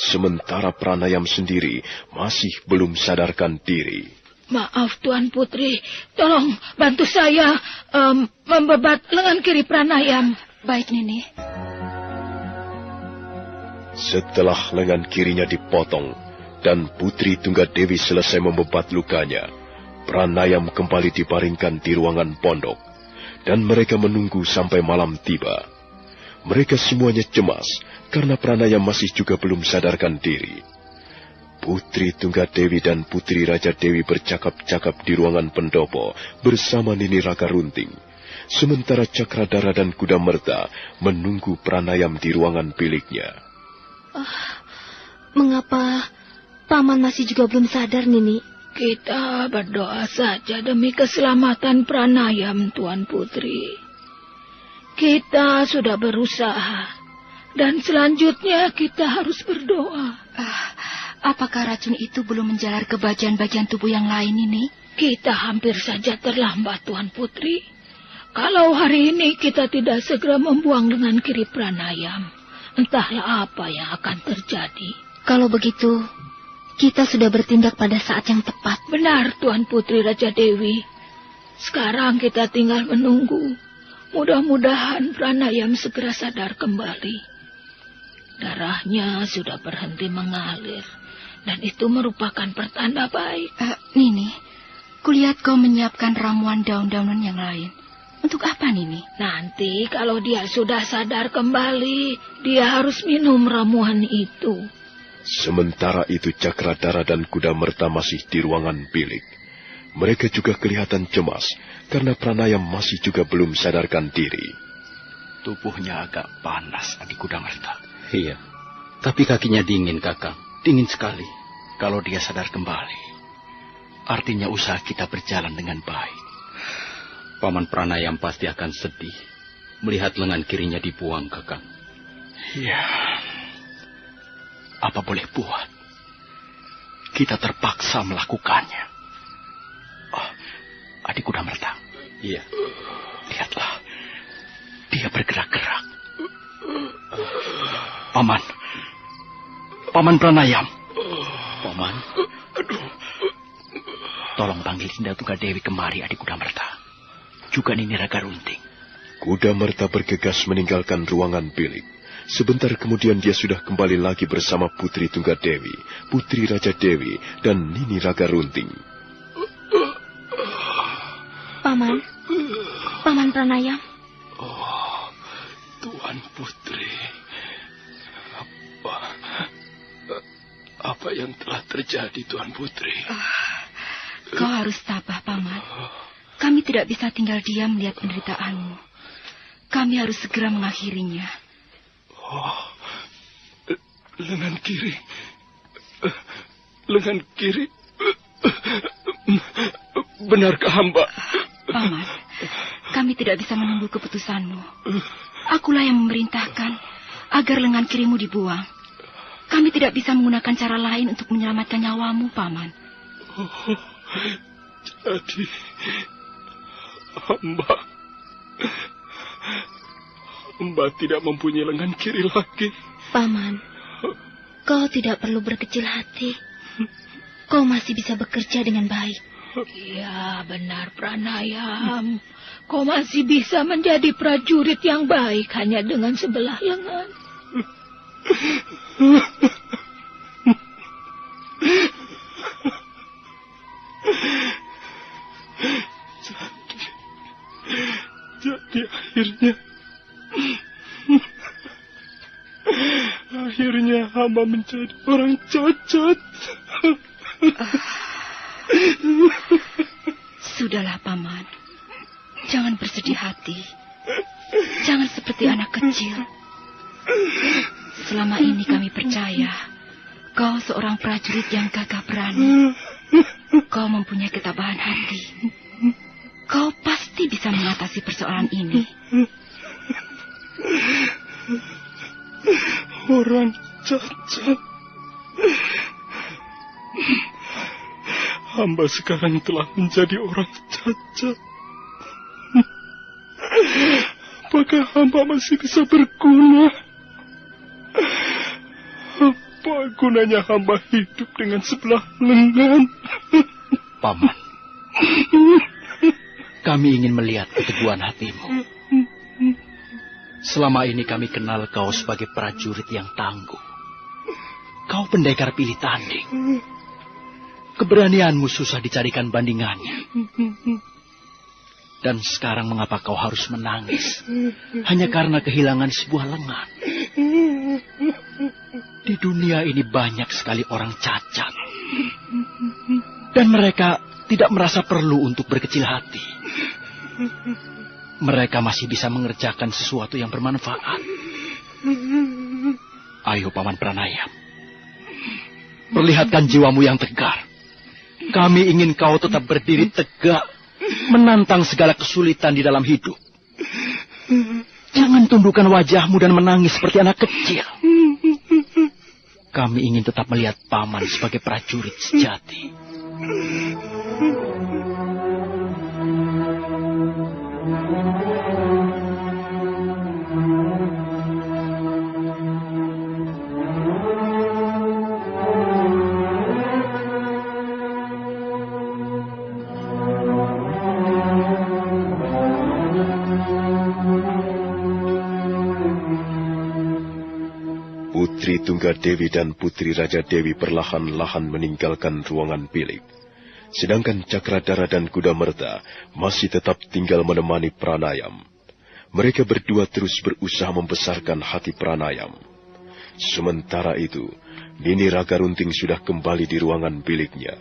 Sementara Pranayam sendiri masih belum sadarkan diri. Maaf, Tuan Putri. Tolong bantu saya membebat lengan kiri Pranayam. Baik, Nini. Setelah lengan kirinya dipotong dan Putri Tunggadewi selesai membebat lukanya, Pranayam kembali dibaringkan di ruangan pondok, dan mereka menunggu sampai malam tiba. Mereka semuanya cemas karena Pranayam masih juga belum sadarkan diri. Putri Tunggadewi dan Putri Raja Dewi bercakap-cakap di ruangan pendopo bersama Nini Raga Runting. Sementara Cakradara dan Kudamerta menunggu Pranayam di ruangan biliknya. Mengapa Paman masih juga belum sadar, Nini? Kita berdoa saja demi keselamatan Pranayam, Tuan Putri. Kita sudah berusaha, dan selanjutnya kita harus berdoa. Apakah racun itu belum menjalar ke bagian-bagian tubuh yang lain ini? Kita hampir saja terlambat, Tuan Putri. Kalau hari ini kita tidak segera membuang lengan kiri Pranayam, entahlah apa yang akan terjadi. Kalau begitu, kita sudah bertindak pada saat yang tepat. Benar, Tuan Putri Raja Dewi. Sekarang kita tinggal menunggu. Mudah-mudahan Pranayam segera sadar kembali. Darahnya sudah berhenti mengalir, dan itu merupakan pertanda baik. Nini, kulihat kau menyiapkan ramuan daun-daunan yang lain. Untuk apa, Nini? Nanti kalau dia sudah sadar kembali, dia harus minum ramuan itu. Sementara itu Cakradhara dan Kuda Merta masih di ruangan bilik. Mereka juga kelihatan cemas karena Pranayam masih juga belum sadarkan diri. Tubuhnya agak panas, Adik Kuda Merta. Iya, tapi kakinya dingin, Kakang. Dingin sekali. Kalau dia sadar kembali, artinya usaha kita berjalan dengan baik. Paman Pranayam pasti akan sedih melihat lengan kirinya dibuang, Kakang. Iya. Apa boleh buat? Kita terpaksa melakukannya. Oh, Adik Kuda Merta. Iya. Lihatlah. Dia bergerak-gerak. Paman. Paman Pranayam. Paman. Tolong panggil Dinda Tunggadewi kemari, Adik Kuda Merta. Juga Nini Ragarunting. Kuda Merta bergegas meninggalkan ruangan bilik. Sebentar kemudian dia sudah kembali lagi bersama Putri Tunggadewi, Putri Raja Dewi, dan Nini Ragarunting. Paman. Paman Pranayam. Oh, Tuan Putri. Apa yang telah terjadi, Tuan Putri? Kau harus tabah, Paman. Kami tidak bisa tinggal diam melihat penderitaanmu. Kami harus segera mengakhirinya. Oh, lengan kiri. Lengan kiri. Benarkah hamba? Paman, kami tidak bisa menunggu keputusanmu. Akulah yang memerintahkan agar lengan kirimu dibuang. Kami tidak bisa menggunakan cara lain untuk menyelamatkan nyawamu, Paman. Oh, jadi hamba tidak mempunyai lengan kiri lagi. Paman, kau tidak perlu berkecil hati. Kau masih bisa bekerja dengan baik. Ya, benar Pranayam. Kau masih bisa menjadi prajurit yang baik hanya dengan sebelah lengan. Jadi akhirnya hamba menjadi orang cacat. Sudahlah, Paman. Jangan bersedih hati. Jangan seperti anak kecil. Selama ini kami percaya kau seorang prajurit yang gagah berani. Kau mempunyai ketabahan hati. Kau pasti bisa mengatasi persoalan ini. Orang cacat. Hamba sekarang telah menjadi orang cacat. Apakah hamba masih bisa berguna? Apa gunanya hamba hidup dengan sebelah lengan? Paman, kami ingin melihat keteguhan hatimu. Selama ini kami kenal kau sebagai prajurit yang tangguh. Kau pendekar pilih tanding. Keberanianmu susah dicarikan bandingannya. Dan sekarang mengapa kau harus menangis? Hanya karena kehilangan sebuah lengan. Di dunia ini banyak sekali orang cacat. Dan mereka tidak merasa perlu untuk berkecil hati. Mereka masih bisa mengerjakan sesuatu yang bermanfaat. Ayo, Paman Pranayam. Perlihatkan jiwamu yang tegar. Kami ingin kau tetap berdiri tegak, menantang segala kesulitan di dalam hidup. Jangan tundukkan wajahmu dan menangis seperti anak kecil. Kami ingin tetap melihat Paman sebagai prajurit sejati. Putri Tunggadewi dan Putri Raja Dewi perlahan-lahan meninggalkan ruangan bilik. Sedangkan Cakradhara dan Kuda Merta masih tetap tinggal menemani Pranayam. Mereka berdua terus berusaha membesarkan hati Pranayam. Sementara itu, Nini Ragarunting sudah kembali di ruangan biliknya.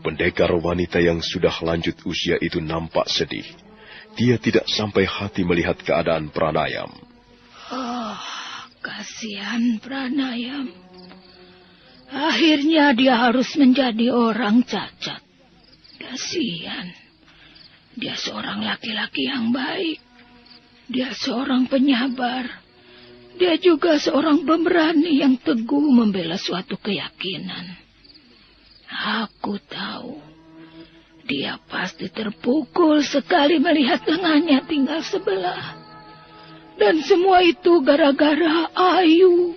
Pendekar wanita yang sudah lanjut usia itu nampak sedih. Dia tidak sampai hati melihat keadaan Pranayam. Oh, kasihan Pranayam. Akhirnya dia harus menjadi orang cacat. Kasihan. Dia seorang laki-laki yang baik. Dia seorang penyabar. Dia juga seorang pemberani yang teguh membela suatu keyakinan. Aku tahu. Dia pasti terpukul sekali melihat lengannya tinggal sebelah. Dan semua itu gara-gara Ayu.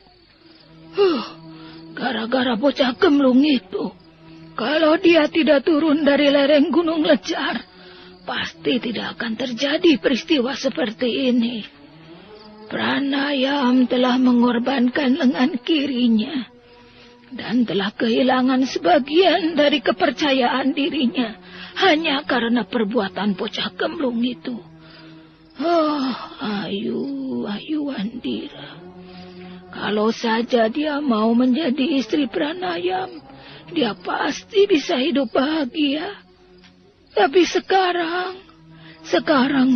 Gara-gara bocah gemblung itu. Kalau dia tidak turun dari lereng Gunung Lejar, pasti tidak akan terjadi peristiwa seperti ini. Pranayam telah mengorbankan lengan kirinya dan telah kehilangan sebagian dari kepercayaan dirinya hanya karena perbuatan bocah gemblung itu. Oh, Ayuandira. Kalau saja dia mau menjadi istri Pranayam, dia pasti bisa hidup bahagia. Tapi sekarang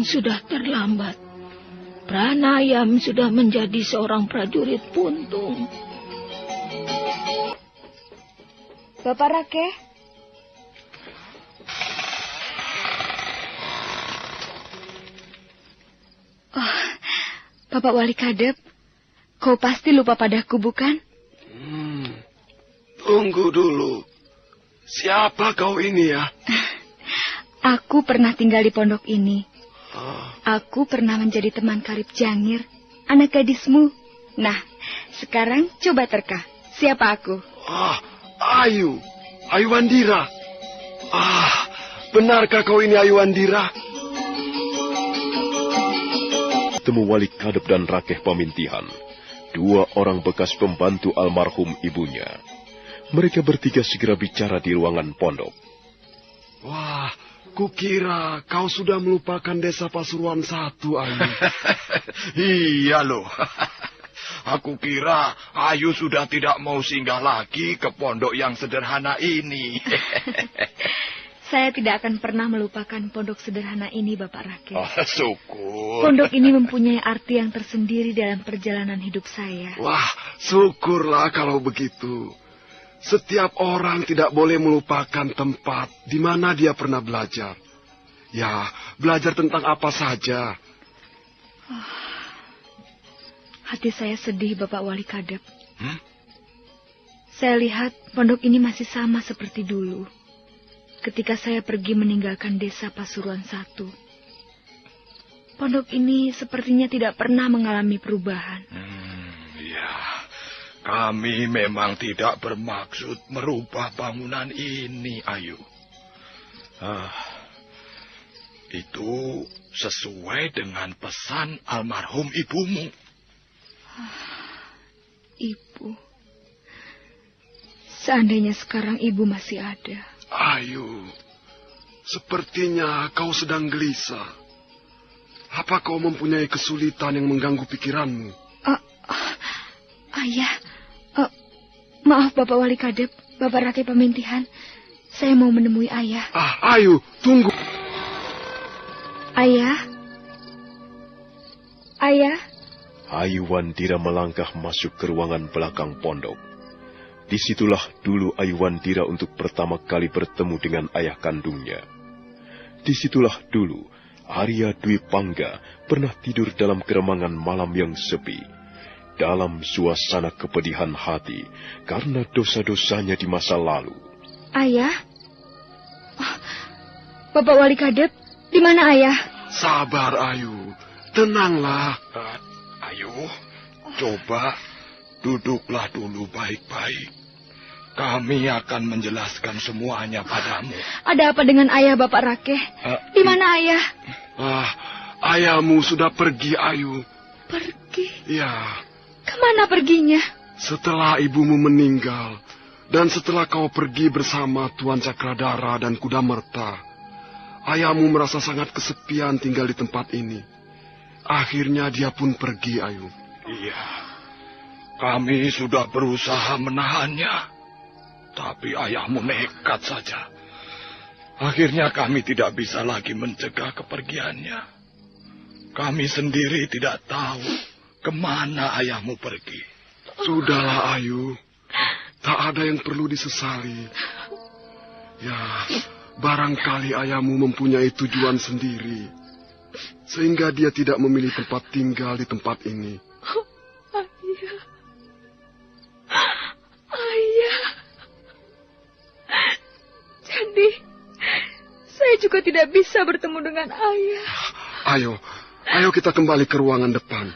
sudah terlambat. Pranayam sudah menjadi seorang prajurit puntung. Bapak Rake? Oh, Bapak Wali Kadep, kau pasti lupa padaku, bukan? Tunggu dulu. Siapa kau ini ya? Aku pernah tinggal di pondok ini. Aku pernah menjadi teman karib Jangir, anak gadismu. Nah, sekarang coba terka. Siapa aku? Ayuandira. Benarkah kau ini Ayuandira? Temu Wali Kadep dan Rakeh Pamintihan, dua orang bekas pembantu almarhum ibunya. Mereka bertiga segera bicara di ruangan pondok. Wah, kukira kau sudah melupakan desa Pasuruan 1, Ayu. Iya loh. Aku kira Ayu sudah tidak mau singgah lagi ke pondok yang sederhana ini. Saya tidak akan pernah melupakan pondok sederhana ini, Bapak Rake. Syukur. Pondok ini mempunyai arti yang tersendiri dalam perjalanan hidup saya. Wah, syukurlah kalau begitu. Setiap orang tidak boleh melupakan tempat di mana dia pernah belajar. Ya, belajar tentang apa saja. Hati saya sedih, Bapak Wali Kadep. Saya lihat pondok ini masih sama seperti dulu. Ketika saya pergi meninggalkan desa Pasuruan 1. Pondok ini sepertinya tidak pernah mengalami perubahan. Ya, kami memang tidak bermaksud merubah bangunan ini, Ayu. Itu sesuai dengan pesan almarhum ibumu. Ibu. Seandainya sekarang ibu masih ada. Ayu, sepertinya kau sedang gelisah. Apa kau mempunyai kesulitan yang mengganggu pikiranmu? Ayah, maaf Bapak Wali Kadep, Bapak Rake Pamintihan. Saya mau menemui Ayah. Ayu, tunggu. Ayah? Ayah? Ayuandira melangkah masuk ke ruangan belakang pondok. Disitulah dulu Ayuandira untuk pertama kali bertemu dengan ayah kandungnya. Disitulah dulu Arya Dwi Pangga pernah tidur dalam keremangan malam yang sepi, dalam suasana kepedihan hati karena dosa-dosanya di masa lalu. Ayah? Bapak Wali Kadep, di mana Ayah? Sabar, Ayu. Tenanglah. Ayu, coba duduklah dulu baik-baik. Kami akan menjelaskan semuanya padamu. Ada apa dengan Ayah, Bapak Rake? Di mana Ayah? Ayahmu sudah pergi, Ayu. Pergi? Ya. Kemana perginya? Setelah ibumu meninggal, dan setelah kau pergi bersama Tuan Cakradara dan Kuda Merta, ayahmu merasa sangat kesepian tinggal di tempat ini. Akhirnya dia pun pergi, Ayu. Iya. Kami sudah berusaha menahannya, tapi ayahmu nekat saja. Akhirnya kami tidak bisa lagi mencegah kepergiannya. Kami sendiri tidak tahu kemana ayahmu pergi. Sudahlah, Ayu. Tak ada yang perlu disesali. Ya, barangkali ayahmu mempunyai tujuan sendiri, sehingga dia tidak memilih tempat tinggal di tempat ini. Ayah. Ayah. Jadi, saya juga tidak bisa bertemu dengan ayah. Ayo kita kembali ke ruangan depan.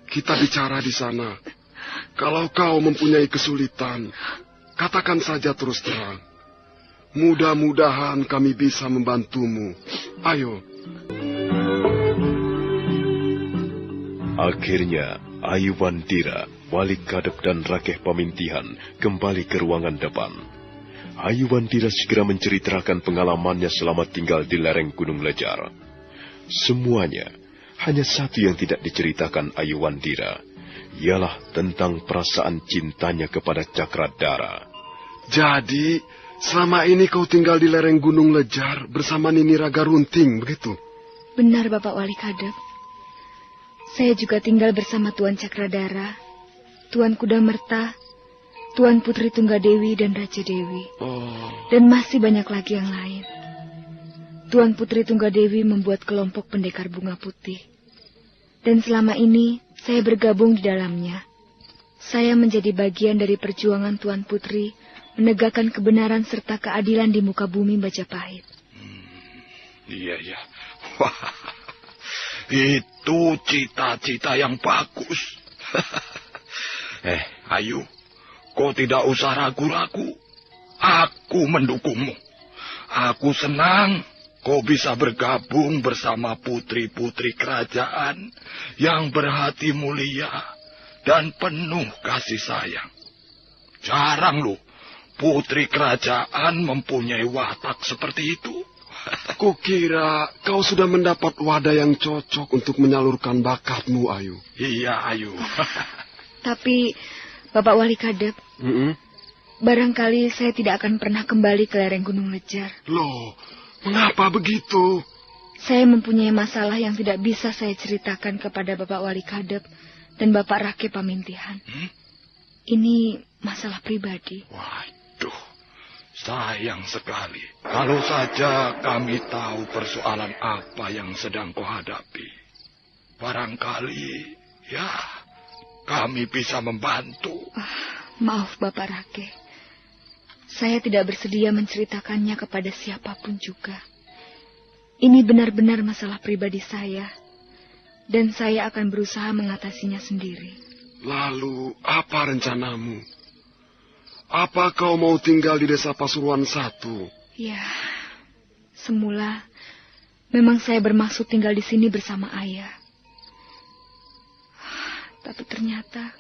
Kita bicara di sana. Kalau kau mempunyai kesulitan, katakan saja terus terang. Mudah-mudahan kami bisa membantumu. Ayo. Akhirnya, Ayu Wandira, Wali Kadep dan Rakeh Pamintihan kembali ke ruangan depan. Ayu Wandira segera menceritakan pengalamannya selama tinggal di lereng Gunung Lejar. Semuanya, hanya satu yang tidak diceritakan Ayu Wandira, ialah tentang perasaan cintanya kepada Cakradara. Jadi, selama ini kau tinggal di lereng Gunung Lejar bersama Nini Raga Runting, begitu? Benar, Bapak Wali Kadep. Saya juga tinggal bersama Tuan Cakradara, Tuan Kudamerta, Tuan Putri Tunggadewi dan Raja Dewi. Dan masih banyak lagi yang lain. Tuan Putri Tunggadewi membuat kelompok pendekar bunga putih. Dan selama ini, saya bergabung di dalamnya. Saya menjadi bagian dari perjuangan Tuan Putri menegakkan kebenaran serta keadilan di muka bumi Majapahit. Iya. Wah, itu cita-cita yang bagus. Ayu, kau tidak usah ragu-ragu. Aku mendukungmu. Aku senang kau bisa bergabung bersama putri-putri kerajaan yang berhati mulia dan penuh kasih sayang. Jarang loh putri kerajaan mempunyai watak seperti itu. Kukira kau sudah mendapat wadah yang cocok untuk menyalurkan bakatmu, Ayu. Iya, Ayu. Tapi, Bapak Wali Kadep, barangkali saya tidak akan pernah kembali ke lereng Gunung Lejar. Loh, mengapa begitu? Saya mempunyai masalah yang tidak bisa saya ceritakan kepada Bapak Wali Kadep dan Bapak Rakeh Pamintihan. Ini masalah pribadi. Waduh, sayang sekali. Kalau saja kami tahu persoalan apa yang sedang kau hadapi, barangkali, ya, kami bisa membantu. Maaf, Bapak Rakeh. Saya tidak bersedia menceritakannya kepada siapapun juga. Ini benar-benar masalah pribadi saya, dan saya akan berusaha mengatasinya sendiri. Lalu, apa rencanamu? Apa kau mau tinggal di desa Pasuruan 1? Ya, semula memang saya bermaksud tinggal di sini bersama ayah. Tapi ternyata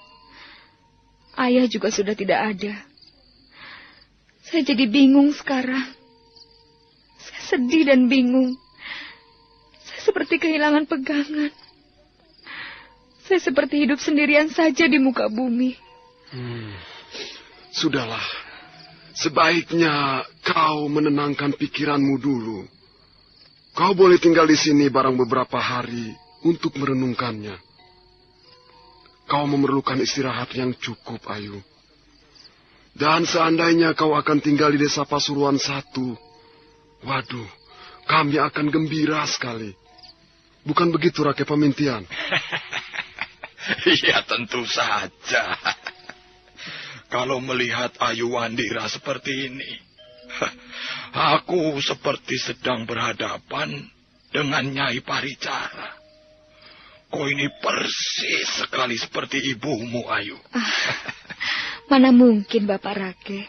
ayah juga sudah tidak ada. Saya jadi bingung sekarang. Saya sedih dan bingung. Saya seperti kehilangan pegangan. Saya seperti hidup sendirian saja di muka bumi. Sudahlah. Sebaiknya kau menenangkan pikiranmu dulu. Kau boleh tinggal di sini barang beberapa hari untuk merenungkannya. Kau memerlukan istirahat yang cukup, Ayu. Dan seandainya kau akan tinggal di desa Pasuruan 1, waduh, kami akan gembira sekali. Bukan begitu, Rakeh Pamintihan? Iya, tentu saja. Kalau melihat Ayu Wandira seperti ini, aku seperti sedang berhadapan dengan Nyai Paricara. Kau ini persis sekali seperti ibumu, Ayu. Mana mungkin, Bapak Rakeh.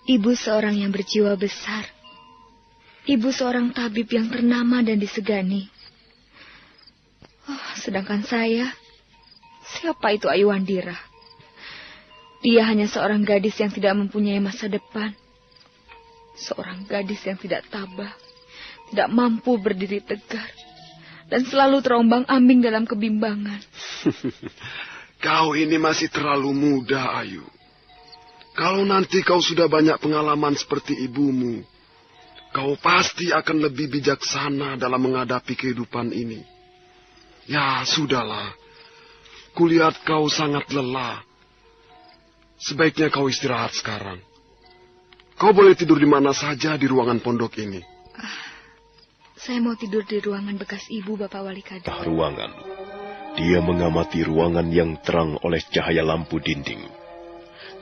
Ibu seorang yang berjiwa besar. Ibu seorang tabib yang ternama dan disegani. Sedangkan saya, siapa itu Ayu Wandira? Dia hanya seorang gadis yang tidak mempunyai masa depan. Seorang gadis yang tidak tabah, tidak mampu berdiri tegar, dan selalu terombang-ambing dalam kebimbangan. kau ini masih terlalu muda, Ayu. Kalau nanti kau sudah banyak pengalaman seperti ibumu, kau pasti akan lebih bijaksana dalam menghadapi kehidupan ini. Ya, sudahlah. Kulihat kau sangat lelah. Sebaiknya kau istirahat sekarang. Kau boleh tidur di mana saja di ruangan pondok ini. Saya mau tidur di ruangan bekas ibu, Bapak Wali Kades. Ruangan. Dia mengamati ruangan yang terang oleh cahaya lampu dinding.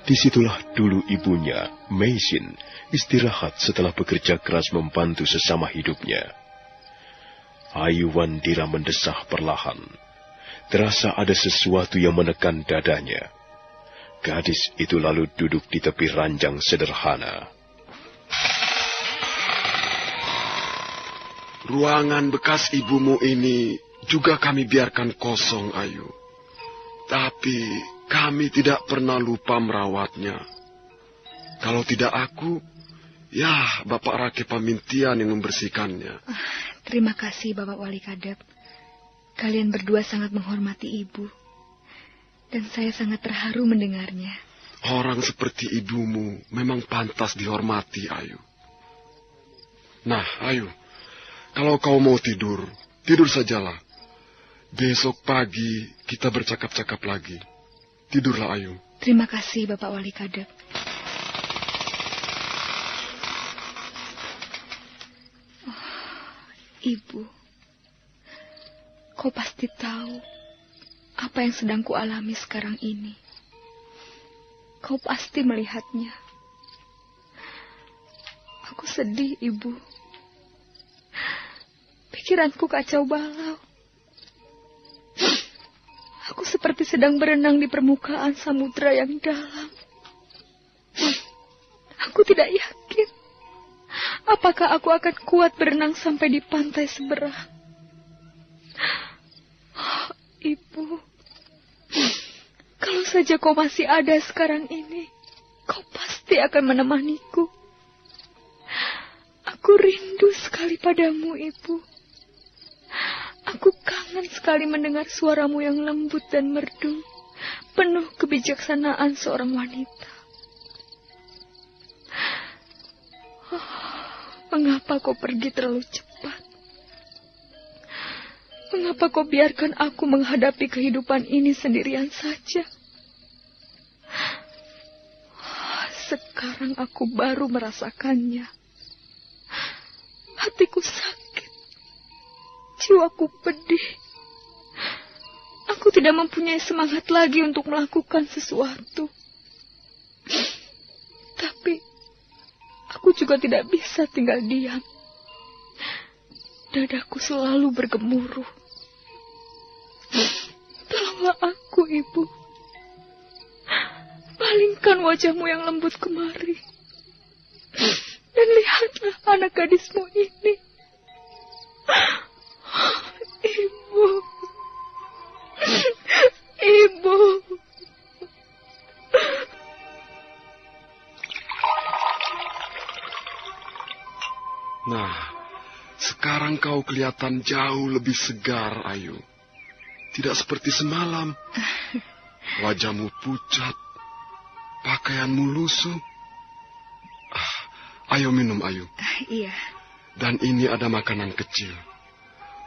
Disitulah dulu ibunya, Meisin, istirahat setelah bekerja keras membantu sesama hidupnya. Ayu Wandira mendesah perlahan. Terasa ada sesuatu yang menekan dadanya. Gadis itu lalu duduk di tepi ranjang sederhana. Ruangan bekas ibumu ini juga kami biarkan kosong, Ayu. Tapi kami tidak pernah lupa merawatnya. Kalau tidak aku, ya Bapak Rake Pamintian yang membersihkannya. Terima kasih, Bapak Wali Kadep. Kalian berdua sangat menghormati ibu. Dan saya sangat terharu mendengarnya. Orang seperti ibumu memang pantas dihormati, Ayu. Nah, Ayu, kalau kau mau tidur, tidur sajalah. Besok pagi kita bercakap-cakap lagi. Tidurlah, Ayu. Terima kasih, Bapak Wali Kadep. Oh, Ibu, kau pasti tahu apa yang sedang kualami sekarang ini. Kau pasti melihatnya. Aku sedih, Ibu. Pikiranku kacau balau. Aku seperti sedang berenang di permukaan samudera yang dalam. Aku tidak yakin apakah aku akan kuat berenang sampai di pantai seberang. Oh, Ibu, kalau saja kau masih ada sekarang ini, kau pasti akan menemaniku. Aku rindu sekali padamu, Ibu. Aku kangen sekali mendengar suaramu yang lembut dan merdu, penuh kebijaksanaan seorang wanita. Oh, mengapa kau pergi terlalu cepat? Mengapa kau biarkan aku menghadapi kehidupan ini sendirian saja? Oh, sekarang aku baru merasakannya. Hatiku sakit. Jiwaku pedih. Aku tidak mempunyai semangat lagi untuk melakukan sesuatu. Tapi aku juga tidak bisa tinggal diam. Dadaku selalu bergemuruh. Tolonglah aku, Ibu. Palingkan wajahmu yang lembut kemari. Dan lihatlah anak gadismu ini. Ibu. Ibu. Nah, sekarang kau kelihatan jauh lebih segar, Ayu. Tidak seperti semalam. Wajahmu pucat. Pakaianmu lusuh. Ayo minum, Ayu. Iya. Dan ini ada makanan kecil.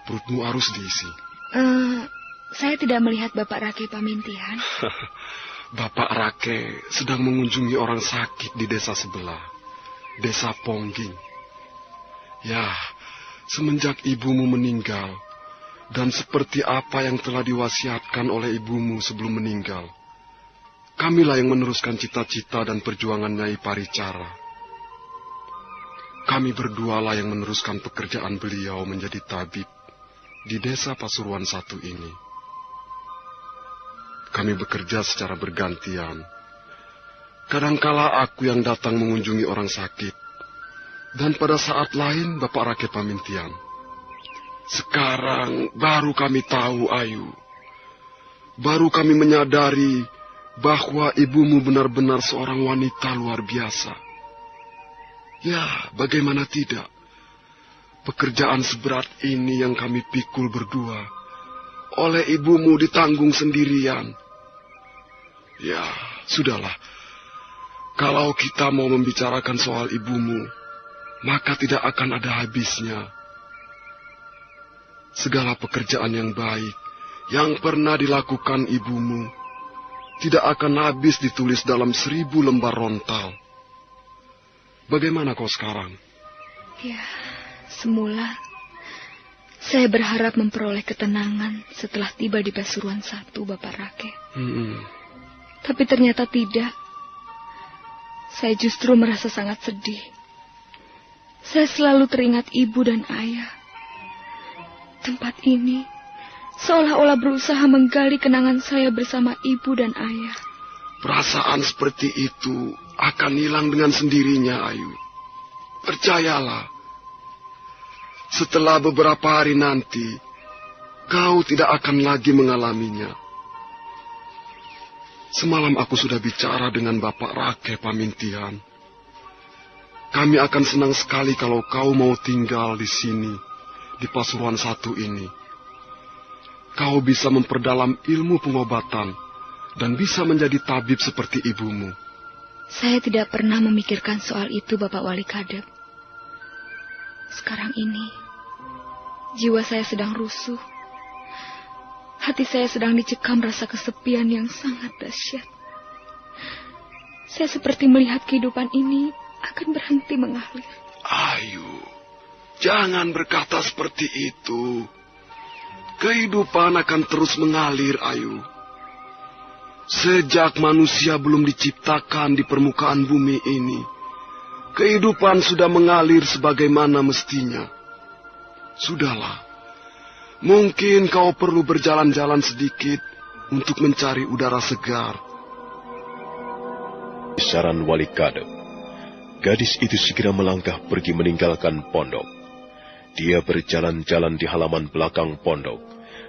Perutmu harus diisi. Saya tidak melihat Bapak Rake Pamintian. Bapak Rake sedang mengunjungi orang sakit di desa sebelah. Desa Pongging. Ya, semenjak ibumu meninggal, dan seperti apa yang telah diwasiatkan oleh ibumu sebelum meninggal, kamilah yang meneruskan cita-cita dan perjuangan Nyai Paricara. Kami berdualah yang meneruskan pekerjaan beliau menjadi tabib di desa Pasuruan 1 ini. Kami bekerja secara bergantian. Kadangkala aku yang datang mengunjungi orang sakit, dan pada saat lain Bapak Rake Pamintian. Sekarang baru kami tahu, Ayu. Baru kami menyadari bahwa ibumu benar-benar seorang wanita luar biasa. Ya, bagaimana tidak? Pekerjaan seberat ini yang kami pikul berdua, oleh ibumu ditanggung sendirian. Ya, sudahlah. Kalau kita mau membicarakan soal ibumu, maka tidak akan ada habisnya. Segala pekerjaan yang baik yang pernah dilakukan ibumu tidak akan habis ditulis dalam 1000 lembar rontal. Bagaimana kau sekarang? Ya, semula saya berharap memperoleh ketenangan setelah tiba di Pasuruan 1, Bapak Rake. Tapi ternyata tidak. Saya justru merasa sangat sedih. Saya selalu teringat ibu dan ayah. Tempat ini seolah-olah berusaha menggali kenangan saya bersama ibu dan ayah. Perasaan seperti itu akan hilang dengan sendirinya, Ayu. Percayalah. Setelah beberapa hari nanti, kau tidak akan lagi mengalaminya. Semalam aku sudah bicara dengan Bapak Rake Pamintihan. Kami akan senang sekali kalau kau mau tinggal di sini, di Pasuruan 1 ini. Kau bisa memperdalam ilmu pengobatan dan bisa menjadi tabib seperti ibumu. Saya tidak pernah memikirkan soal itu, Bapak Wali Kadep. Sekarang ini, jiwa saya sedang rusuh. Hati saya sedang dicekam rasa kesepian yang sangat dahsyat. Saya seperti melihat kehidupan ini akan berhenti mengalir. Ayu, jangan berkata seperti itu. Kehidupan akan terus mengalir, Ayu. Sejak manusia belum diciptakan di permukaan bumi ini, kehidupan sudah mengalir sebagaimana mestinya. Sudahlah. Mungkin kau perlu berjalan-jalan sedikit untuk mencari udara segar. Saran Wali Kadep, gadis itu segera melangkah pergi meninggalkan pondok. Dia berjalan-jalan di halaman belakang pondok,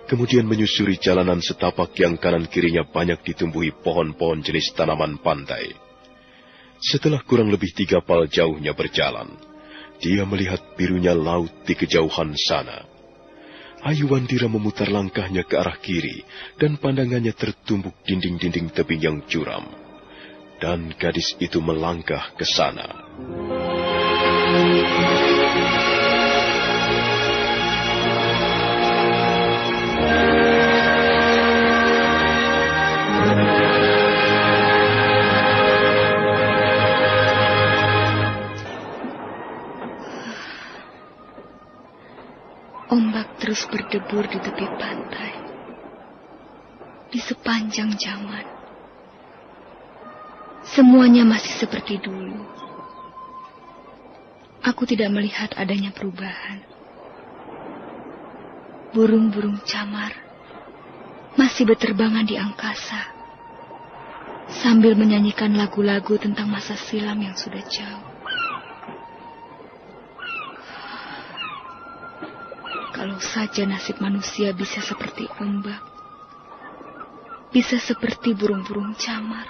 kemudian menyusuri jalanan setapak yang kanan kirinya banyak ditumbuhi pohon-pohon jenis tanaman pantai. Setelah kurang lebih 3 pal jauhnya berjalan, dia melihat birunya laut di kejauhan sana. Ayuwandira memutar langkahnya ke arah kiri, dan pandangannya tertumbuk dinding-dinding tebing yang curam. Dan gadis itu melangkah ke sana. Ombak terus berdebur di tepi pantai. Di sepanjang zaman. Semuanya masih seperti dulu. Aku tidak melihat adanya perubahan. Burung-burung camar masih berterbangan di angkasa, sambil menyanyikan lagu-lagu tentang masa silam yang sudah jauh. Kalau saja nasib manusia bisa seperti ombak, bisa seperti burung-burung camar.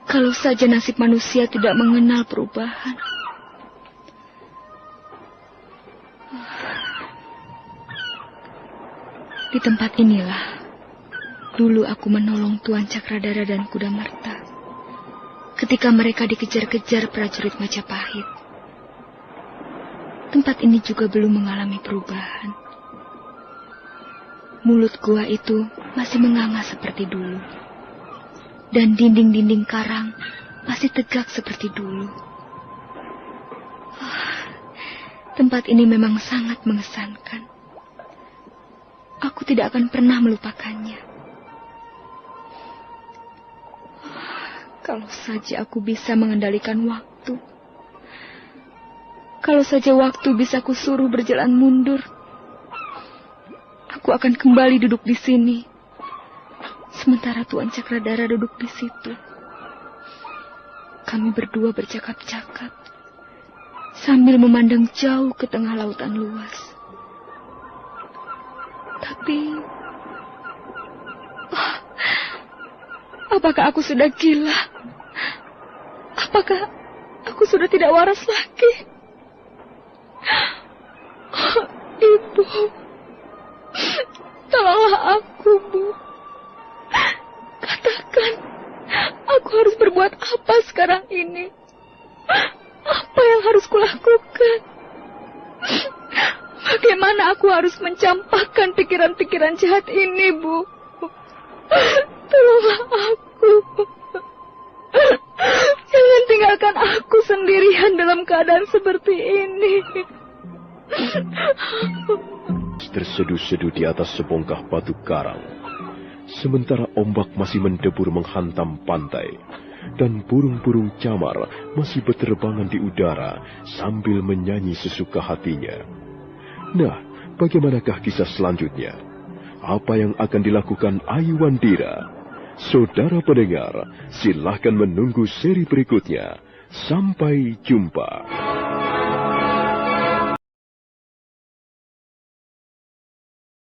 Kalau saja nasib manusia tidak mengenal perubahan. Di tempat inilah dulu aku menolong Tuan Cakradara dan Kuda Merta ketika mereka dikejar-kejar prajurit Majapahit. Tempat ini juga belum mengalami perubahan. Mulut gua itu masih menganga seperti dulu. Dan dinding-dinding karang masih tegak seperti dulu. Tempat ini memang sangat mengesankan. Aku tidak akan pernah melupakannya. Kalau saja aku bisa mengendalikan waktu. Kalau saja waktu bisa kusuruh berjalan mundur, aku akan kembali duduk di sini. Sementara Tuan Cakradara duduk di situ. Kami berdua bercakap-cakap, sambil memandang jauh ke tengah lautan luas. Tapi, apakah aku sudah gila? Apakah aku sudah tidak waras lagi? Ibu, tolonglah aku, Bu. sekarang ini? Apa yang harus kulakukan? Bagaimana aku harus mencampakkan pikiran-pikiran jahat ini, Bu? Tolonglah aku. Jangan tinggalkan aku sendirian dalam keadaan seperti ini. Terseduh-seduh di atas sebongkah batu karang, sementara ombak masih mendebur menghantam pantai, dan burung-burung camar masih berterbangan di udara sambil menyanyi sesuka hatinya. Nah, bagaimanakah kisah selanjutnya? Apa yang akan dilakukan Aywandira? Saudara pendengar, silakan menunggu seri berikutnya. Sampai jumpa.